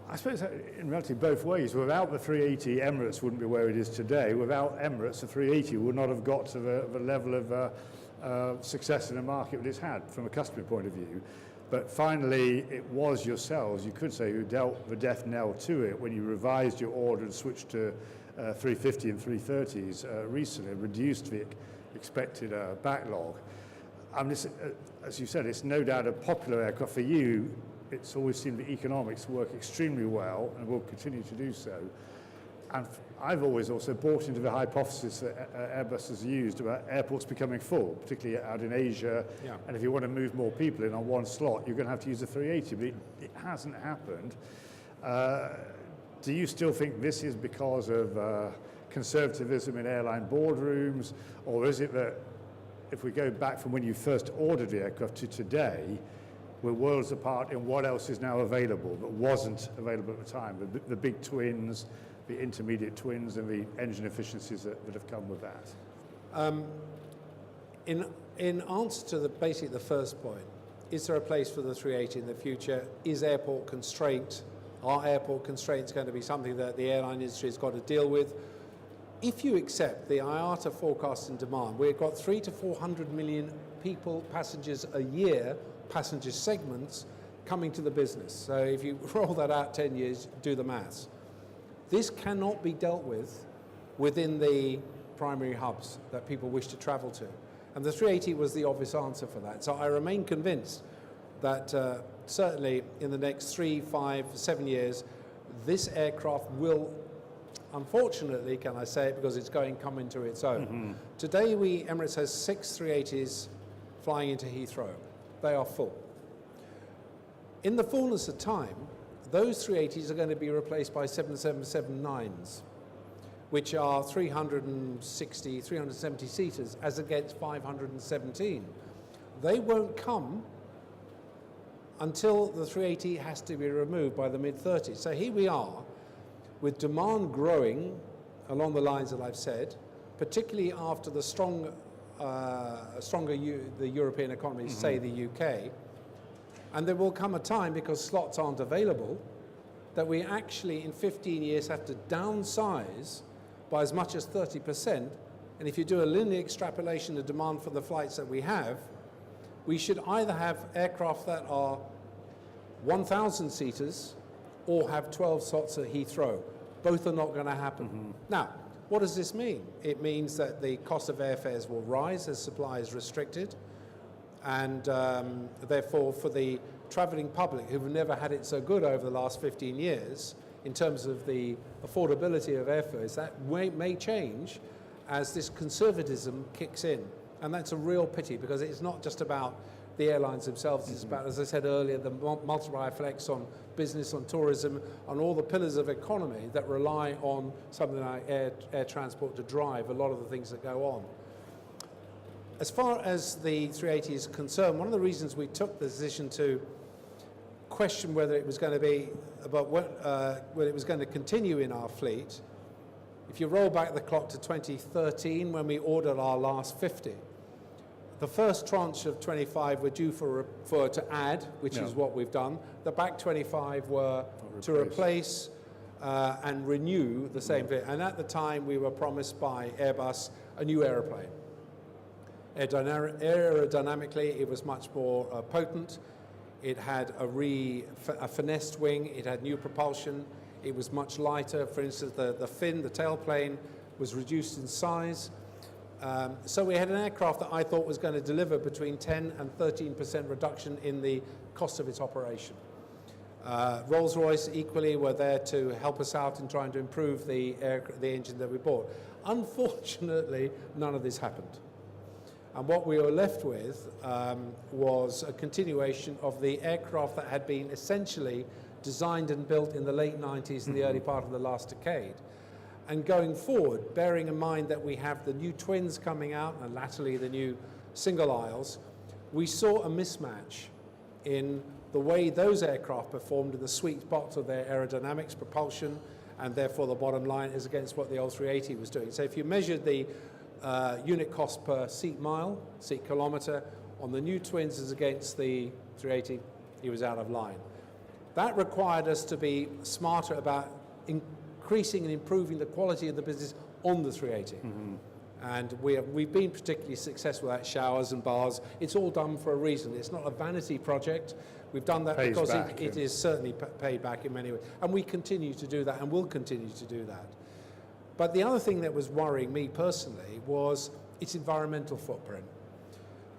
I suppose, in reality, both ways. Without the 380, Emirates wouldn't be where it is today. Without Emirates, the 380 would not have got to the level of success in the market that it's had from a customer point of view. But finally, it was yourselves, you could say, who dealt the death knell to it when you revised your order and switched to 350 and 330s recently, reduced the expected backlog. I mean, as you said, it's no doubt a popular aircraft. For you, it's always seemed the economics work extremely well and will continue to do so. And I've always also bought into the hypothesis that Airbus has used about airports becoming full, particularly out in Asia. Yeah. And if you want to move more people in on one slot, you're going to have to use a 380, but it hasn't happened. Do you still think this is because of conservatism in airline boardrooms, or is it that if we go back from when you first ordered the aircraft to today, we're worlds apart in what else is now available that wasn't available at the time? The big twins, the intermediate twins, and the engine efficiencies that have come with that. In answer to the first point, is there a place for the 380 in the future? Is airport constraint? Are airport constraints going to be something that the airline industry has got to deal with? If you accept the IATA forecast and demand, we've got 300 to 400 million passengers a year, passenger segments, coming to the business. So if you roll that out 10 years, do the maths. This cannot be dealt with within the primary hubs that people wish to travel to. And the 380 was the obvious answer for that. So I remain convinced that certainly in the next 3, 5, 7 years, this aircraft will, unfortunately, can I say it, because it's come into its own. Today, Emirates has 6 380s flying into Heathrow. They are full. In the fullness of time, those 380s are going to be replaced by 777-9s, which are 360, 370 seaters, as against 517. They won't come until the 380 has to be removed by the mid-30s. So here we are, with demand growing along the lines that I've said, particularly after the stronger the European economies, say the UK, and there will come a time, because slots aren't available, that we actually in 15 years have to downsize by as much as 30%. And if you do a linear extrapolation of demand for the flights that we have, we should either have aircraft that are 1,000 seaters or have 12 slots at Heathrow. Both are not going to happen. Now, what does this mean? It means that the cost of airfares will rise as supply is restricted, and therefore for the travelling public who've never had it so good over the last 15 years in terms of the affordability of airfares, that may change as this conservatism kicks in. And that's a real pity, because it's not just about the airlines themselves, it's about, as I said earlier, the multiplier effects on business, on tourism, on all the pillars of economy that rely on something like air transport to drive a lot of the things that go on. As far as the 380 is concerned, one of the reasons we took the decision to question whether it was going to be about whether it was going to continue in our fleet, if you roll back the clock to 2013 when we ordered our last 50, the first tranche of 25 were due to add, which is what we've done. The back 25 were to replace and renew the same thing. And at the time, we were promised by Airbus a new aeroplane. Aerodynamically, it was much more potent. It had a finessed wing. It had new propulsion. It was much lighter. For instance, the fin, the tailplane, was reduced in size. So we had an aircraft that I thought was going to deliver between 10 and 13% reduction in the cost of its operation. Rolls-Royce equally were there to help us out in trying to improve the engine that we bought. Unfortunately, none of this happened. And what we were left with was a continuation of the aircraft that had been essentially designed and built in the late 90s and the early part of the last decade. And going forward, bearing in mind that we have the new twins coming out and latterly the new single aisles, we saw a mismatch in the way those aircraft performed in the sweet spots of their aerodynamics, propulsion, and therefore the bottom line is against what the old 380 was doing. So if you measured the unit cost per seat mile, seat kilometre, on the new twins as against the 380, he was out of line. That required us to be smarter about increasing and improving the quality of the business on the 380. And we've been particularly successful at showers and bars. It's all done for a reason. It's not a vanity project. We've done that because it is certainly paid back in many ways. And we continue to do that and will continue to do that. But the other thing that was worrying me personally was its environmental footprint.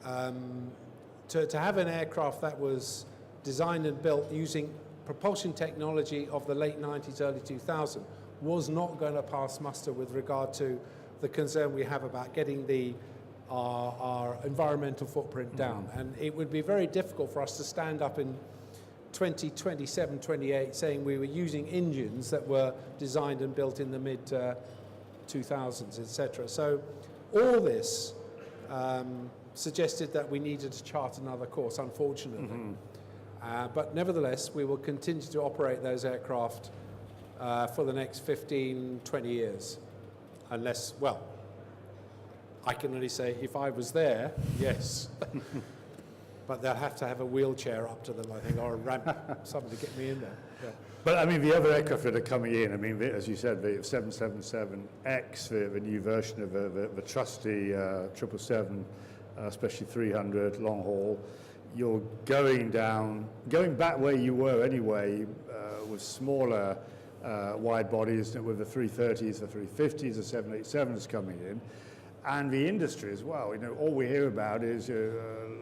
To have an aircraft that was designed and built using propulsion technology of the late 90s, early 2000s was not going to pass muster with regard to the concern we have about getting our environmental footprint down. And it would be very difficult for us to stand up in 2027, 28 saying we were using engines that were designed and built in the mid 2000s, etc. So all this suggested that we needed to chart another course, unfortunately. But nevertheless, we will continue to operate those aircraft for the next 15, 20 years. Unless, well, I can only say if I was there, yes. But they'll have to have a wheelchair up to them, I think, or a ramp, somebody to get me in there. Yeah. But I mean, the other aircraft that are coming in, I mean, as you said, the 777X, the new version of the trusty 777, especially 300 long haul, you're going back where you were anyway, with smaller wide bodies, with the 330s, the 350s, the 787s coming in, and the industry as well. You know, all we hear about is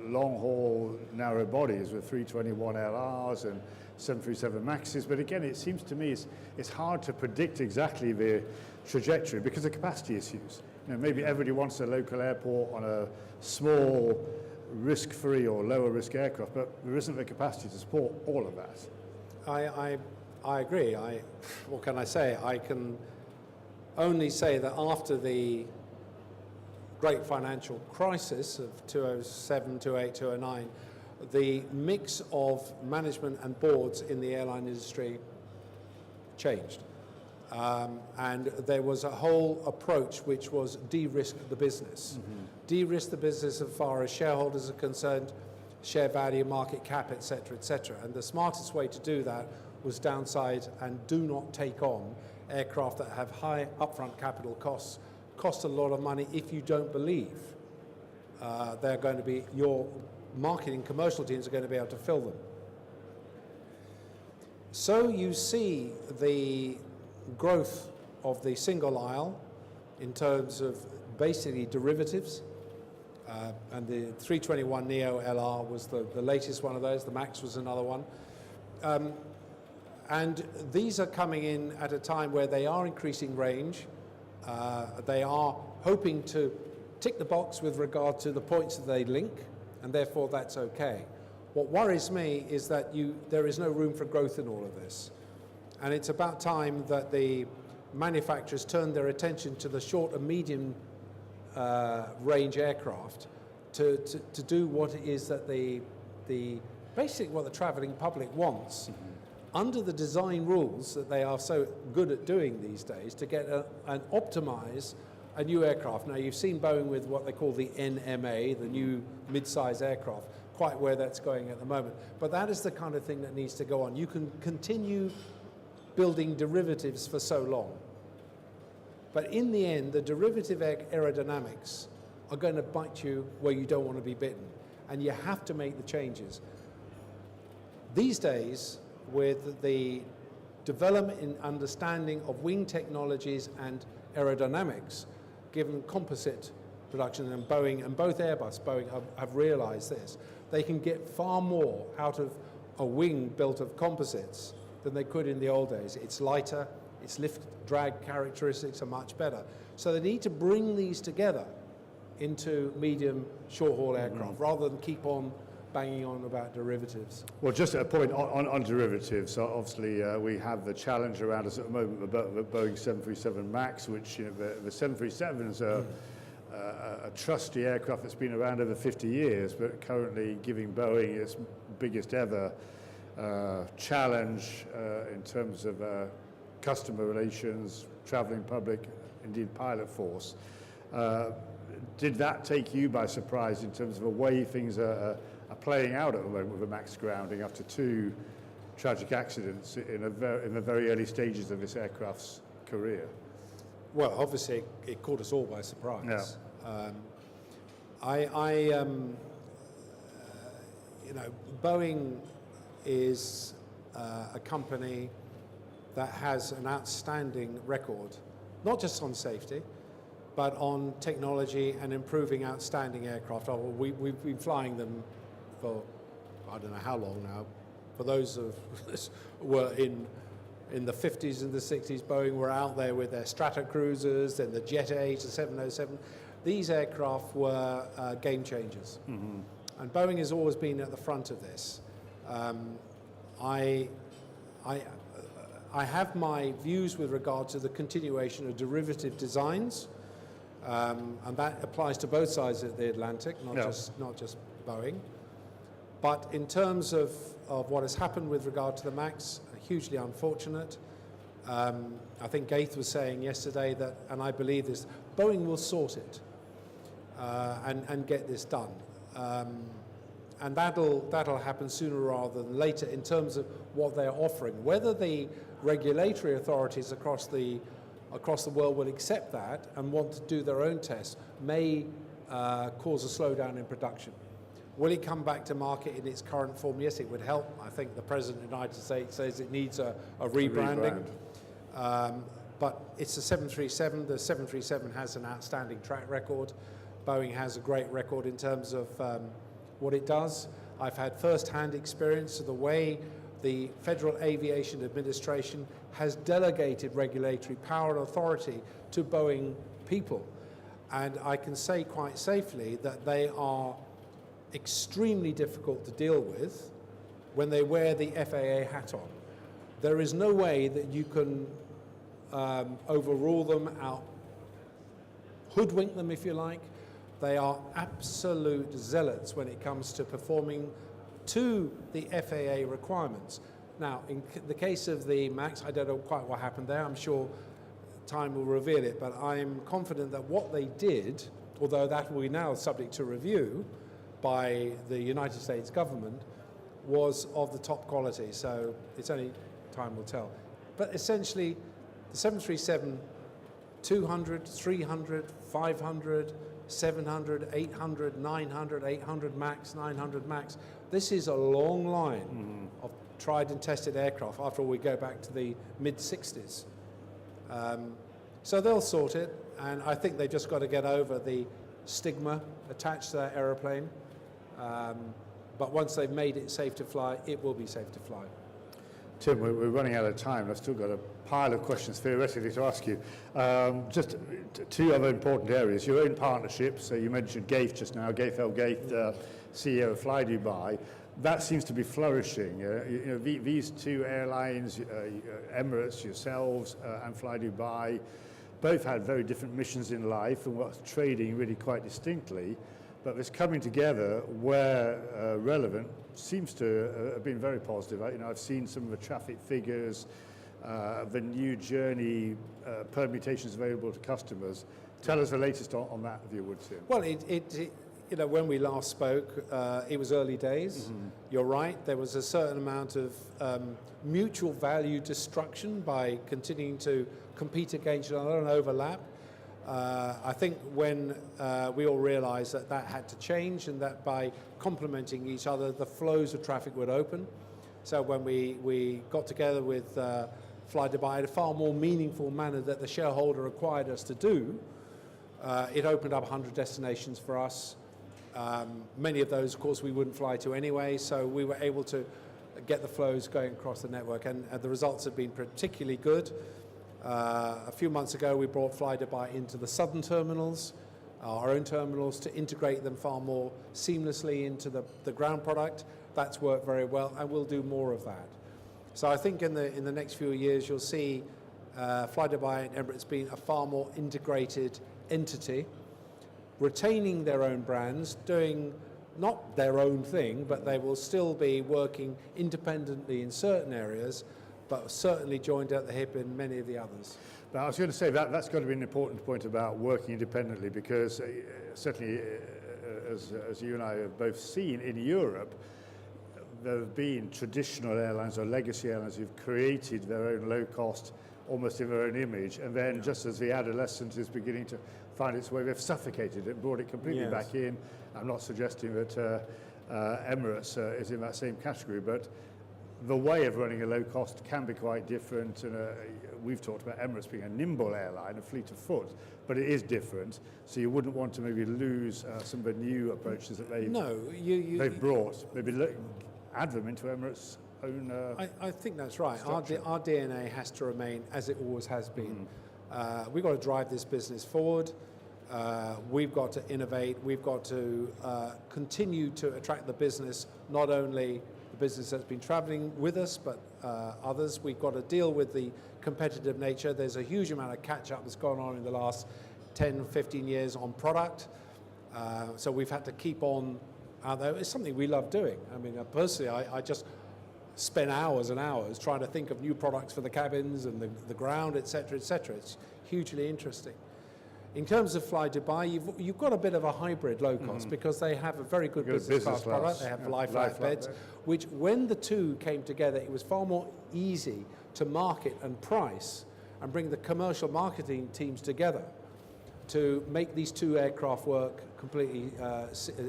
long haul narrow bodies with 321 LRs and 737 Maxes. But again, it seems to me it's hard to predict exactly the trajectory because of capacity issues. You know, maybe everybody wants a local airport on a small, risk-free or lower-risk aircraft, but there isn't the capacity to support all of that. I agree. What can I say? I can only say that after the great financial crisis of 2007, 2008, 2009, the mix of management and boards in the airline industry changed. And there was a whole approach which was de-risk the business. De-risk the business as far as shareholders are concerned, share value, market cap, etc., etc. And the smartest way to do that was downside and do not take on aircraft that have high upfront capital costs, cost a lot of money if you don't believe they're going to be, your marketing commercial teams are going to be able to fill them. So you see the growth of the single aisle in terms of basically derivatives, and the 321neo LR was the latest one of those, the Max was another one. And these are coming in at a time where they are increasing range. They are hoping to tick the box with regard to the points that they link, and therefore that's okay. What worries me is that there is no room for growth in all of this. And it's about time that the manufacturers turn their attention to the short and medium range aircraft to do what it is that basically what the traveling public wants, under the design rules that they are so good at doing these days, to get and optimize a new aircraft. Now, you've seen Boeing with what they call the NMA, the new mid-size aircraft, quite where that's going at the moment. But that is the kind of thing that needs to go on. You can continue building derivatives for so long. But in the end, the derivative aerodynamics are going to bite you where you don't want to be bitten. And you have to make the changes. These days, with the development in understanding of wing technologies and aerodynamics, given composite production, and Boeing and both Airbus, Boeing have realized this, they can get far more out of a wing built of composites than they could in the old days. It's lighter, its lift drag characteristics are much better. So they need to bring these together into medium short-haul aircraft rather than keep on banging on about derivatives. Well, just a point on derivatives. So obviously, we have the challenge around us at the moment about the Boeing 737 MAX, which the 737 is a trusty aircraft that's been around over 50 years, but currently giving Boeing its biggest ever challenge in terms of customer relations, traveling public, indeed pilot force. Did that take you by surprise in terms of the way things are playing out at the moment with the MAX grounding after 2 tragic accidents in the very early stages of this aircraft's career? Well, obviously, it caught us all by surprise. Yeah. Boeing is a company that has an outstanding record, not just on safety, but on technology and improving outstanding aircraft. We've been flying them for I don't know how long now. For those of us who were in the 50s and the 60s, Boeing were out there with their Stratocruisers, then the Jet A, the 707. These aircraft were game changers. Mm-hmm. And Boeing has always been at the front of this. I have my views with regard to the continuation of derivative designs, and that applies to both sides of the Atlantic, not just Boeing. But in terms of what has happened with regard to the MAX, hugely unfortunate. I think Gaith was saying yesterday that, and I believe this, Boeing will sort it and get this done. And that'll happen sooner rather than later in terms of what they're offering. Whether the regulatory authorities across the world will accept that and want to do their own tests may cause a slowdown in production. Will it come back to market in its current form? Yes, it would help. I think the President of the United States says it needs a rebranding. But it's a 737. The 737 has an outstanding track record. Boeing has a great record in terms of what it does. I've had first-hand experience of the way the Federal Aviation Administration has delegated regulatory power and authority to Boeing people. And I can say quite safely that they are extremely difficult to deal with when they wear the FAA hat on. There is no way that you can overrule them, hoodwink them if you like. They are absolute zealots when it comes to performing to the FAA requirements. Now, in the case of the MAX, I don't know quite what happened there. I'm sure time will reveal it, but I'm confident that what they did, although that will be now subject to review by the United States government, was of the top quality. So it's only time will tell. But essentially, the 737, 200, 300, 500, 700, 800, 900, 800 MAX, 900 MAX. This is a long line of tried and tested aircraft. After all, we go back to the mid-60s. So they'll sort it, and I think they've just got to get over the stigma attached to that aeroplane. But once they've made it safe to fly, it will be safe to fly. Tim, we're running out of time. I've still got a pile of questions theoretically to ask you. Just 2 other important areas. Your own partnerships. So you mentioned Gaith just now, Gaith El Gaith, CEO of Fly Dubai. That seems to be flourishing. These 2 airlines, Emirates, yourselves, and Fly Dubai, both had very different missions in life and were trading really quite distinctly. But this coming together, where relevant, seems to have been very positive. I've seen some of the traffic figures, the new journey permutations available to customers. Tell us the latest on that, if you would, Tim. Well, when we last spoke, it was early days. Mm-hmm. You're right. There was a certain amount of mutual value destruction by continuing to compete against each other and overlap. I think when we all realized that had to change and that by complementing each other, the flows of traffic would open. So when we got together with Fly Dubai in a far more meaningful manner that the shareholder required us to do, it opened up 100 destinations for us. Many of those, of course, we wouldn't fly to anyway, so we were able to get the flows going across the network, and the results have been particularly good. A few months ago, we brought Fly Dubai into the southern terminals. our own terminals, to integrate them far more seamlessly into the ground product. That's worked very well, and we'll do more of that. So I think in the next few years, you'll see Fly Dubai and Emirates being a far more integrated entity, retaining their own brands, doing not their own thing, but they will still be working independently in certain areas, but certainly joined at the hip in many of the others. But I was going to say that's got to be an important point about working independently, because certainly, as you and I have both seen in Europe, there have been traditional airlines or legacy airlines who've created their own low cost, almost in their own image, and then just as the adolescent is beginning to find its way, they've suffocated it, brought it completely back in. I'm not suggesting that Emirates is in that same category, but the way of running a low cost can be quite different. And we've talked about Emirates being a nimble airline, a fleet of foot, but it is different. So you wouldn't want to maybe lose some of the new approaches that they've brought. Maybe add them into Emirates' own. I think that's right. Our DNA has to remain as it always has been. We've got to drive this business forward. We've got to innovate. We've got to continue to attract the business, not only the business that's been traveling with us, but others. We've got to deal with the competitive nature. There's a huge amount of catch-up that's gone on in the last 10, 15 years on product. So we've had to keep on out there. It's something we love doing. I mean, personally, I just spend hours and hours trying to think of new products for the cabins and the ground, et cetera, et cetera. It's hugely interesting. In terms of Fly Dubai, you've got a bit of a hybrid low cost because they have a very good business class product. They have lie flat beds, which when the two came together, it was far more easy to market and price and bring the commercial marketing teams together to make these two aircraft work completely,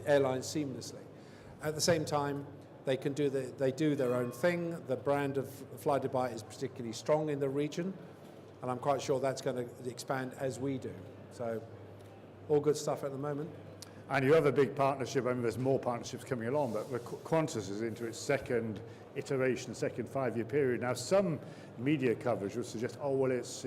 airlines seamlessly. At the same time, they do their own thing. The brand of Fly Dubai is particularly strong in the region, and I'm quite sure that's going to expand as we do. So, all good stuff at the moment. And you have a big partnership. I mean, there's more partnerships coming along, but Qantas is into its second iteration, second 5-year period. Now, some media coverage would suggest, oh, well, it's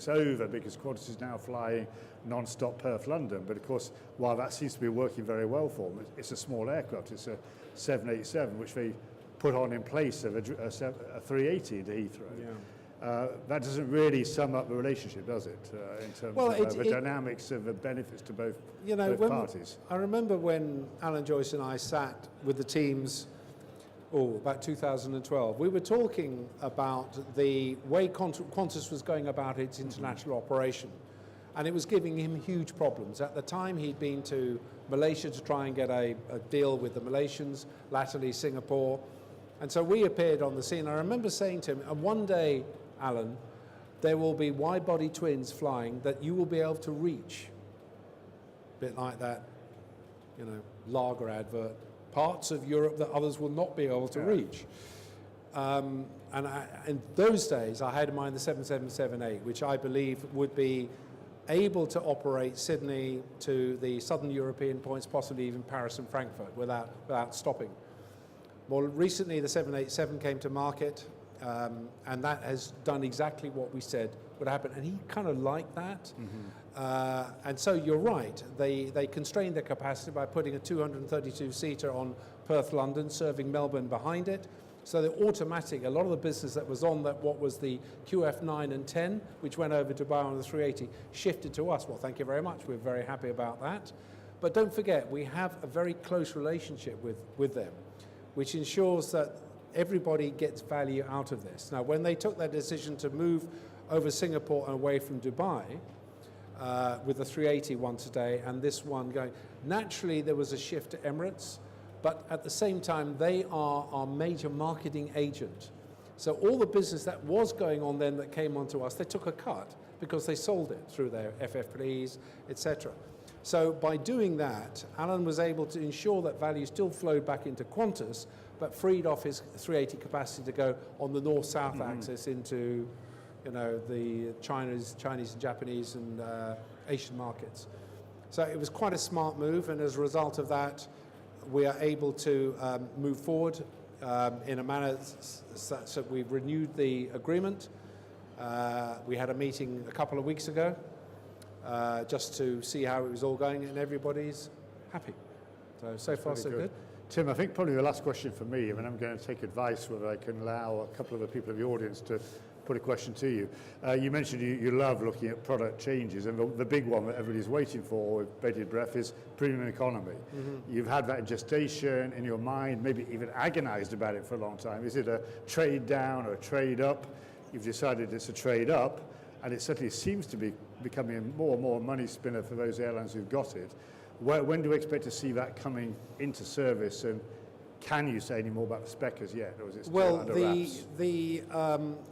over because Qantas is now flying non-stop Perth London. But of course, while that seems to be working very well for them, it's a small aircraft. It's a 787, which they put on in place of a 380 into Heathrow. Yeah. That doesn't really sum up the relationship, does it, in terms of the dynamics of the benefits to both parties? I remember when Alan Joyce and I sat with the teams, about 2012, we were talking about the way Qantas was going about its international operation, and it was giving him huge problems. At the time, he'd been to Malaysia to try and get a deal with the Malaysians, latterly Singapore, and so we appeared on the scene. I remember saying to him, and one day, Alan, there will be wide-body twins flying that you will be able to reach. A bit like that, lager advert. Parts of Europe that others will not be able to reach. And in those days, I had in mind the 777-8, which I believe would be able to operate Sydney to the southern European points, possibly even Paris and Frankfurt, without stopping. More recently, the 787 came to market. And that has done exactly what we said would happen, and he kind of liked that. And so you're right, they constrained their capacity by putting a 232-seater on Perth London, serving Melbourne behind it. So the automatic, a lot of the business that was on what was the QF9 and 10, which went over to Dubai on the 380, shifted to us. Well, thank you very much. We're very happy about that. But don't forget, we have a very close relationship with them, which ensures that everybody gets value out of this. Now, when they took that decision to move over Singapore and away from Dubai, with the 380 one today and this one going, naturally there was a shift to Emirates, but at the same time, they are our major marketing agent. So all the business that was going on then that came onto us, they took a cut because they sold it through their FFPs, etc. So by doing that, Alan was able to ensure that value still flowed back into Qantas, but freed off his 380 capacity to go on the north-south axis into, the Chinese and Japanese and Asian markets. So it was quite a smart move, and as a result of that, we are able to move forward in a manner so we've renewed the agreement. We had a meeting a couple of weeks ago. just to see how it was all going, and everybody's happy. So far, so good. Tim, I think probably the last question for me, and I'm going to take advice whether I can allow a couple of the people in the audience to put a question to you. You mentioned you love looking at product changes, and the big one that everybody's waiting for with bated breath is premium economy. You've had that in gestation in your mind, maybe even agonized about it for a long time. Is it a trade down or a trade up? You've decided it's a trade up, and it certainly seems to be becoming a more and more money spinner for those airlines who've got it. When do we expect to see that coming into service, and can you say any more about the speccers yet, or is it still under wraps? The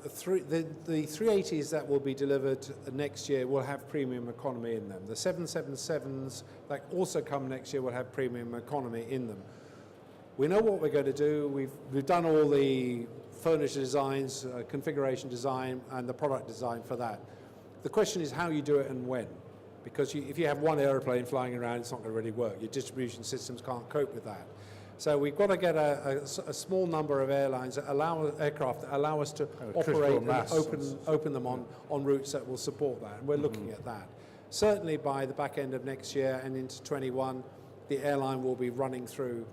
380s that will be delivered next year will have premium economy in them. The 777s that also come next year will have premium economy in them. We know what we're going to do. We've done all the furniture designs, configuration design, and the product design for that. The question is how you do it and when. Because if you have one aeroplane flying around, it's not going to really work. Your distribution systems can't cope with that. So we've got to get a small number of airlines that aircraft that allow us to operate and open them on routes that will support that. And we're looking at that. Certainly by the back end of next year and into 21, the airline will be running through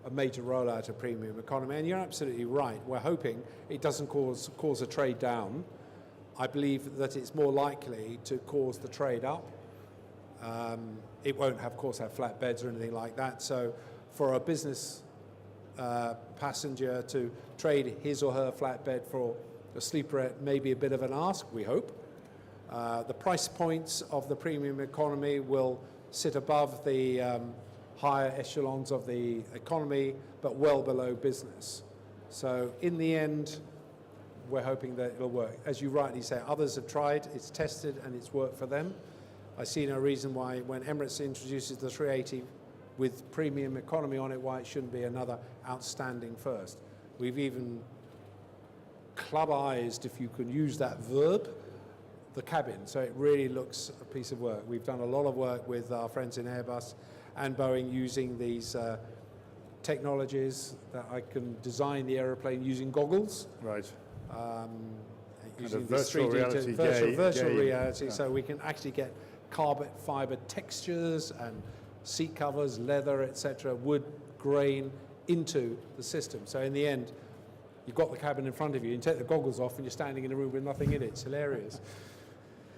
a major rollout of premium economy. And you're absolutely right. We're hoping it doesn't cause a trade down. I believe that it's more likely to cause the trade up. It won't, of course, have flatbeds or anything like that. So for a business passenger to trade his or her flatbed for a sleeperette may be a bit of an ask, we hope. The price points of the premium economy will sit above the higher echelons of the economy, but well below business. So in the end, we're hoping that it'll work. As you rightly say, others have tried, it's tested, and it's worked for them. I see no reason why, when Emirates introduces the 380 with premium economy on it, why it shouldn't be another outstanding first. We've even club-eyed, if you can use that verb, the cabin. So it really looks a piece of work. We've done a lot of work with our friends in Airbus and Boeing using these technologies that I can design the aeroplane using goggles. Right. Using virtual reality, virtual reality, so we can actually get carbon fiber textures and seat covers, leather, etc., wood grain into the system. So in the end, you've got the cabin in front of you, you take the goggles off and you're standing in a room with nothing in it. It's hilarious.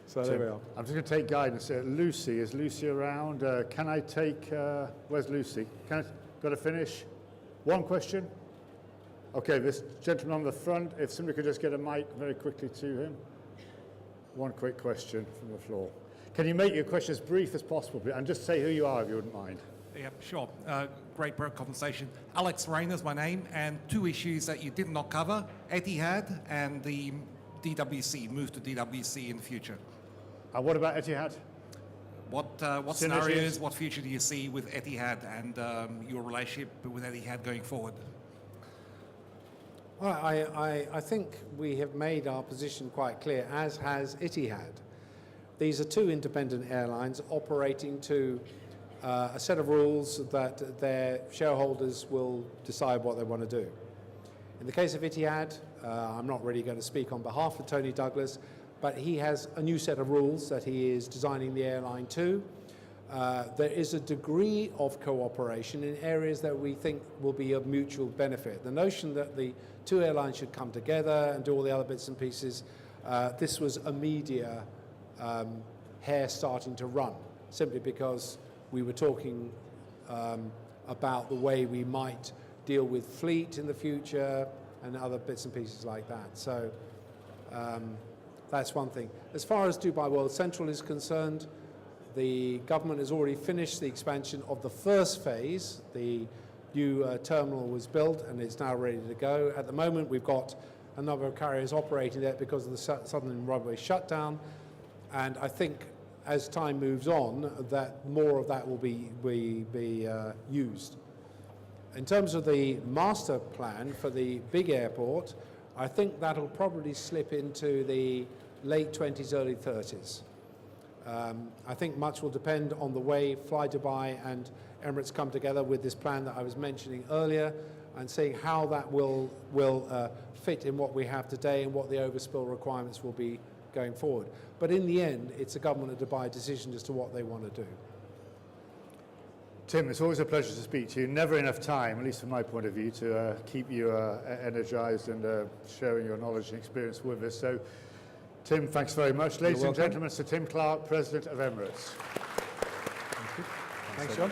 So there we are. I'm just going to take guidance. Lucy, is Lucy around? Can I take, where's Lucy? Got to finish? One question? Okay, this gentleman on the front, if somebody could just get a mic very quickly to him. One quick question from the floor. Can you make your question as brief as possible, and just say who you are if you wouldn't mind? Yeah, sure. Great conversation. Alex Rayner's my name, and two issues that you did not cover, Etihad and the DWC, move to DWC in the future. And what about Etihad? What scenarios, what future do you see with Etihad and your relationship with Etihad going forward? Well, I think we have made our position quite clear, as has Etihad. These are two independent airlines operating to a set of rules that their shareholders will decide what they want to do. In the case of Etihad, I'm not really going to speak on behalf of Tony Douglas, but he has a new set of rules that he is designing the airline to. There is a degree of cooperation in areas that we think will be of mutual benefit. The notion that the two airlines should come together and do all the other bits and pieces, this was a media hair starting to run, simply because we were talking about the way we might deal with fleet in the future and other bits and pieces like that. So that's one thing. As far as Dubai World Central is concerned, the government has already finished the expansion of the first phase. The new terminal was built and it's now ready to go. At the moment, we've got a number of carriers operating there because of the southern runway shutdown. And I think as time moves on, that more of that will be used. In terms of the master plan for the big airport, I think that'll probably slip into the late 20s, early 30s. I think much will depend on the way Fly Dubai and Emirates come together with this plan that I was mentioning earlier, and seeing how that will fit in what we have today and what the overspill requirements will be going forward. But in the end, it's a government of Dubai decision as to what they want to do. Tim, it's always a pleasure to speak to you. Never enough time, at least from my point of view, to keep you energized and sharing your knowledge and experience with us. So, Tim, thanks very much. Ladies and gentlemen, Sir Tim Clark, President of Emirates. Thanks, John.